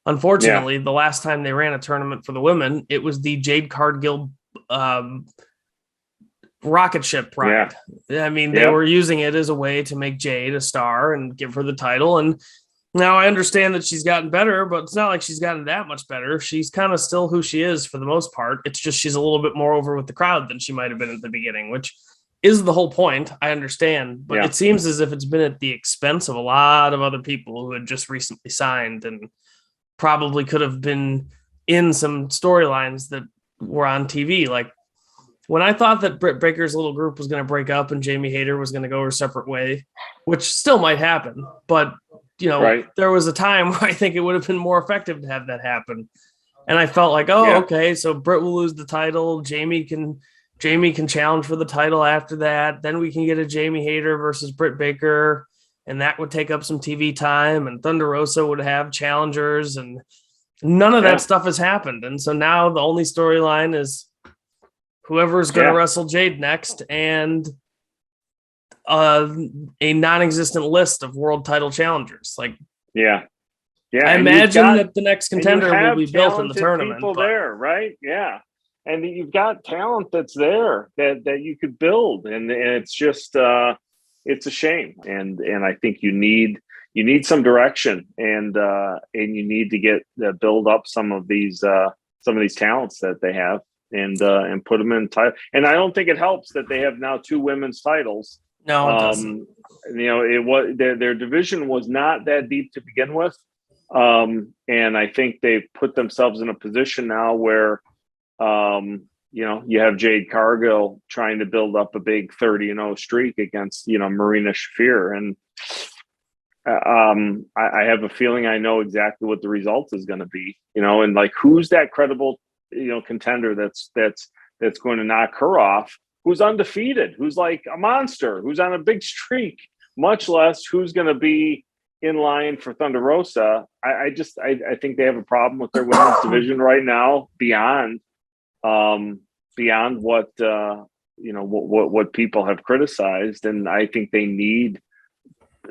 unfortunately, the last time they ran a tournament for the women, it was the Jade Cargill rocket ship ride. I mean, they were using it as a way to make Jade a star and give her the title. And now I understand that she's gotten better, but it's not like she's gotten that much better. She's kind of still who she is for the most part. It's just she's a little bit more over with the crowd than she might have been at the beginning, which is the whole point. I understand, but it seems as if it's been at the expense of a lot of other people who had just recently signed and probably could have been in some storylines that were on TV. Like, when I thought that Britt Baker's little group was going to break up and Jamie Hayter was going to go her separate way, which still might happen, but there was a time where I think it would have been more effective to have that happen. And I felt like, okay, so Britt will lose the title. Jamie can challenge for the title after that. Then we can get a Jamie Hayter versus Britt Baker, and that would take up some TV time, and Thunder Rosa would have challengers, and none of that stuff has happened. And so now the only storyline is whoever's going to wrestle Jade next, and a non-existent list of world title challengers. Like, I imagine that the next contender will be built in the tournament. People there, right? Yeah, and you've got talent that's there that you could build, and it's just it's a shame. And I think you need some direction, and you need to build up some of these talents that they have, and put them in title. And I don't think it helps that they have now 2 women's titles. No, it doesn't. It was their division was not that deep to begin with, and I think they've put themselves in a position now where, you have Jade Cargill trying to build up a big 30-0 streak against Marina Shafir, and I have a feeling I know exactly what the result is going to be. And like, who's that credible contender that's going to knock her off? Who's undefeated, who's like a monster, who's on a big streak, much less who's going to be in line for Thunder Rosa. I think they have a problem with their women's division right now beyond what what people have criticized. And I think they need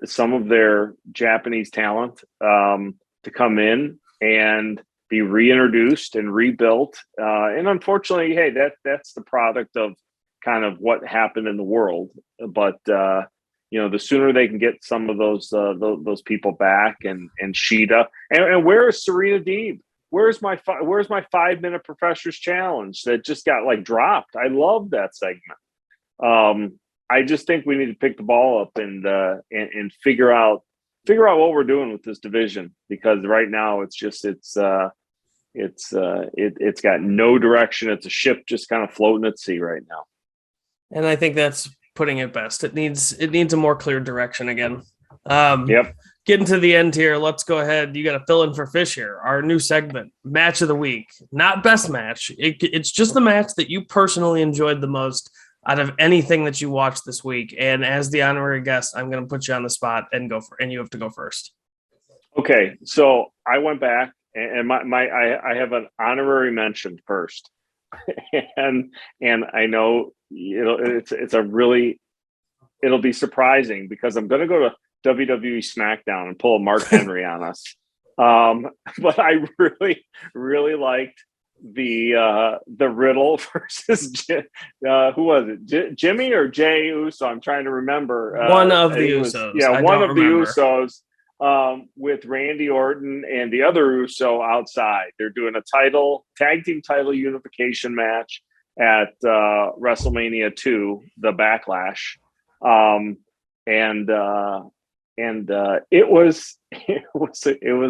some of their Japanese talent to come in and be reintroduced and rebuilt. And unfortunately, hey, that's the product of kind of what happened in the world. But the sooner they can get some of those people back, and Sheeta, and where is Serena Deeb? Where's my 5-minute Professor's Challenge that just got dropped? I love that segment. I just think we need to pick the ball up and figure out what we're doing with this division, because right now it's got no direction. It's a ship just kind of floating at sea right now. And I think that's putting it best. It needs a more clear direction again. Getting to the end here, let's go ahead. You got to fill in for Fish here. Our new segment, Match of the Week. Not best match. It's just the match that you personally enjoyed the most out of anything that you watched this week. And as the honorary guest, I'm going to put you on the spot and you have to go first. Okay, so I went back, and I have an honorary mention first. and I know it's a really it'll be surprising because I'm going to go to WWE SmackDown and pull a Mark Henry on us. But I really liked the Riddle versus who was it? Jimmy or Jay Uso? I'm trying to remember. One of the Usos. Yeah, one of the Usos with Randy Orton and the other Uso outside. They're doing a tag team title unification match at WrestleMania 2, the Backlash. It was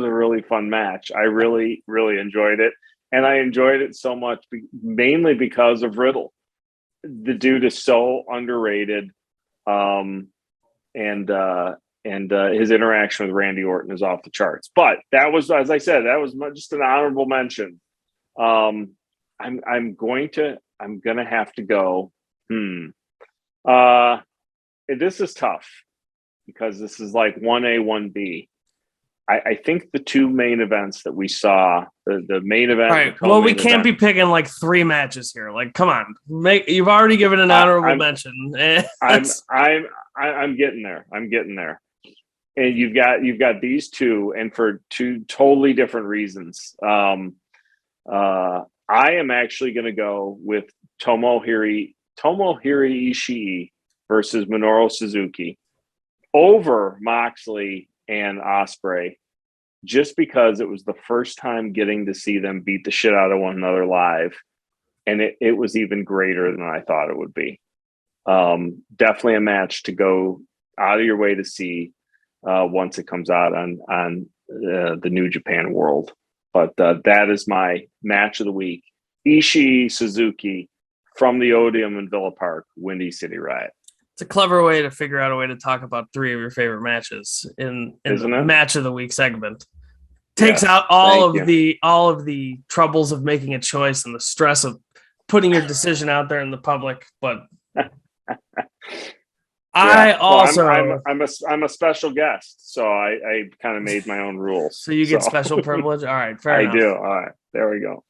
a really fun match. I really enjoyed it, and I enjoyed it so much mainly because of Riddle. The dude is so underrated, and his interaction with Randy Orton is off the charts. But that was, as I said, that was just an honorable mention. I'm gonna have to go. This is tough because this is like 1A, 1B. I think the two main events that we saw, the main event. All right. Well, we can't be picking like 3 matches here. Like, come on, you've already given an honorable mention. I'm getting there. And you've got these two, and for 2 totally different reasons. I am actually going to go with Tomohiro Ishii versus Minoru Suzuki over Moxley and Ospreay, just because it was the first time getting to see them beat the shit out of one another live, and it was even greater than I thought it would be. Definitely a match to go out of your way to see once it comes out on the New Japan World. But that is my match of the week: Ishii Suzuki from the Odeum in Villa Park, Windy City Riot. It's a clever way to figure out a way to talk about 3 of your favorite matches in the match of the week segment. Takes out all of the troubles of making a choice and the stress of putting your decision out there in the public. But I'm a special guest, so I kind of made my own rules. So you get special privilege. All right, fair enough. I do. All right, there we go.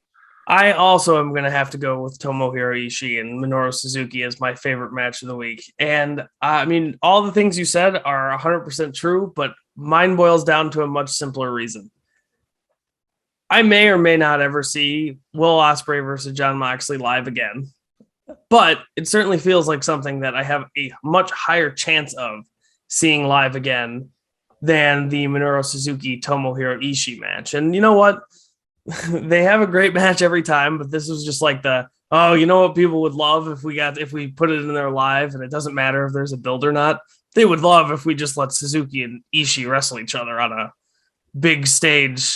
I also am going to have to go with Tomohiro Ishii and Minoru Suzuki as my favorite match of the week. And I mean, all the things you said are 100% true, but mine boils down to a much simpler reason. I may or may not ever see Will Ospreay versus Jon Moxley live again, but it certainly feels like something that I have a much higher chance of seeing live again than the Minoru Suzuki Tomohiro Ishii match. And you know what? They have a great match every time, but this was just like you know what people would love if we put it in there live, and it doesn't matter if there's a build or not. They would love if we just let Suzuki and Ishii wrestle each other on a big stage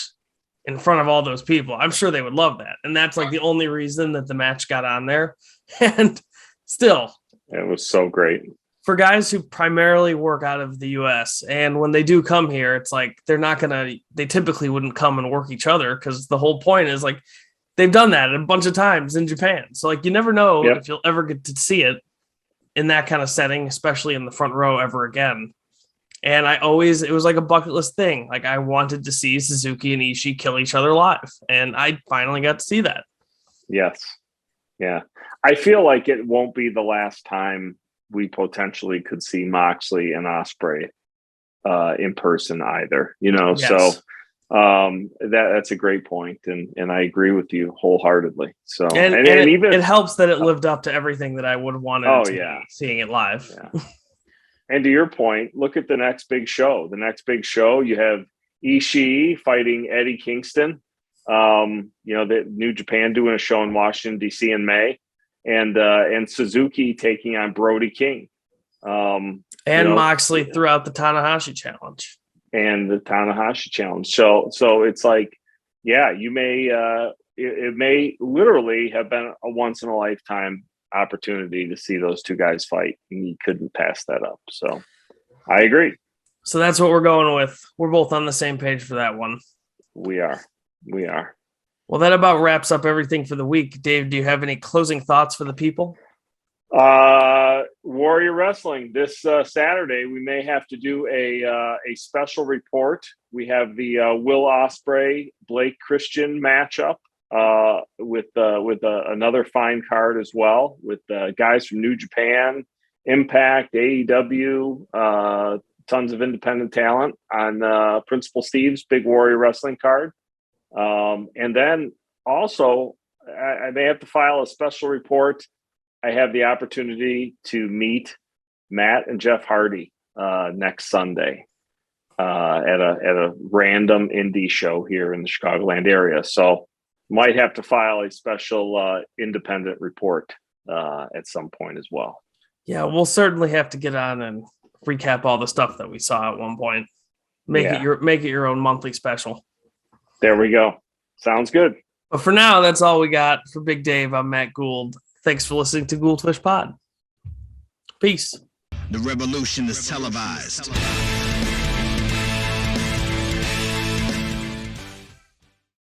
in front of all those people. I'm sure they would love that. And that's like the only reason that the match got on there. And still, it was so great. For guys who primarily work out of the US, and when they do come here, it's like they typically wouldn't come and work each other, because the whole point is like they've done that a bunch of times in Japan. So like you never know if you'll ever get to see it in that kind of setting, especially in the front row ever again. And it was like a bucket list thing. Like I wanted to see Suzuki and Ishii kill each other live, and I finally got to see that. Yes. Yeah. I feel like it won't be the last time we potentially could see Moxley and Ospreay in person either, Yes. So that's a great point, and I agree with you wholeheartedly. So and even it helps that it lived up to everything that I would have wanted. Seeing it live. Yeah. And to your point, look at the next big show. The next big show, you have Ishii fighting Eddie Kingston. The New Japan doing a show in Washington D.C. in May. And Suzuki taking on Brody King. And Moxley throughout the Tanahashi challenge. And the Tanahashi challenge. So it's like, you may it may literally have been a once in a lifetime opportunity to see those two guys fight, and you couldn't pass that up. So I agree. So that's what we're going with. We're both on the same page for that one. We are. Well, that about wraps up everything for the week. Dave, do you have any closing thoughts for the people? Warrior Wrestling this Saturday, we may have to do a special report. We have the Will Ospreay Blake Christian matchup with another fine card as well, with guys from New Japan Impact, AEW, tons of independent talent on Principal Steve's Big Warrior Wrestling card. And then also, I may have to file a special report. I have the opportunity to meet Matt and Jeff Hardy next Sunday at a random indie show here in the Chicagoland area. So might have to file a special independent report at some point as well. Yeah, we'll certainly have to get on and recap all the stuff that we saw at one point. Make it your own monthly special. There we go. Sounds good. But for now, that's all we got. For Big Dave, I'm Matt Gould. Thanks for listening to Gould-Fish Pod. Peace. The revolution is televised.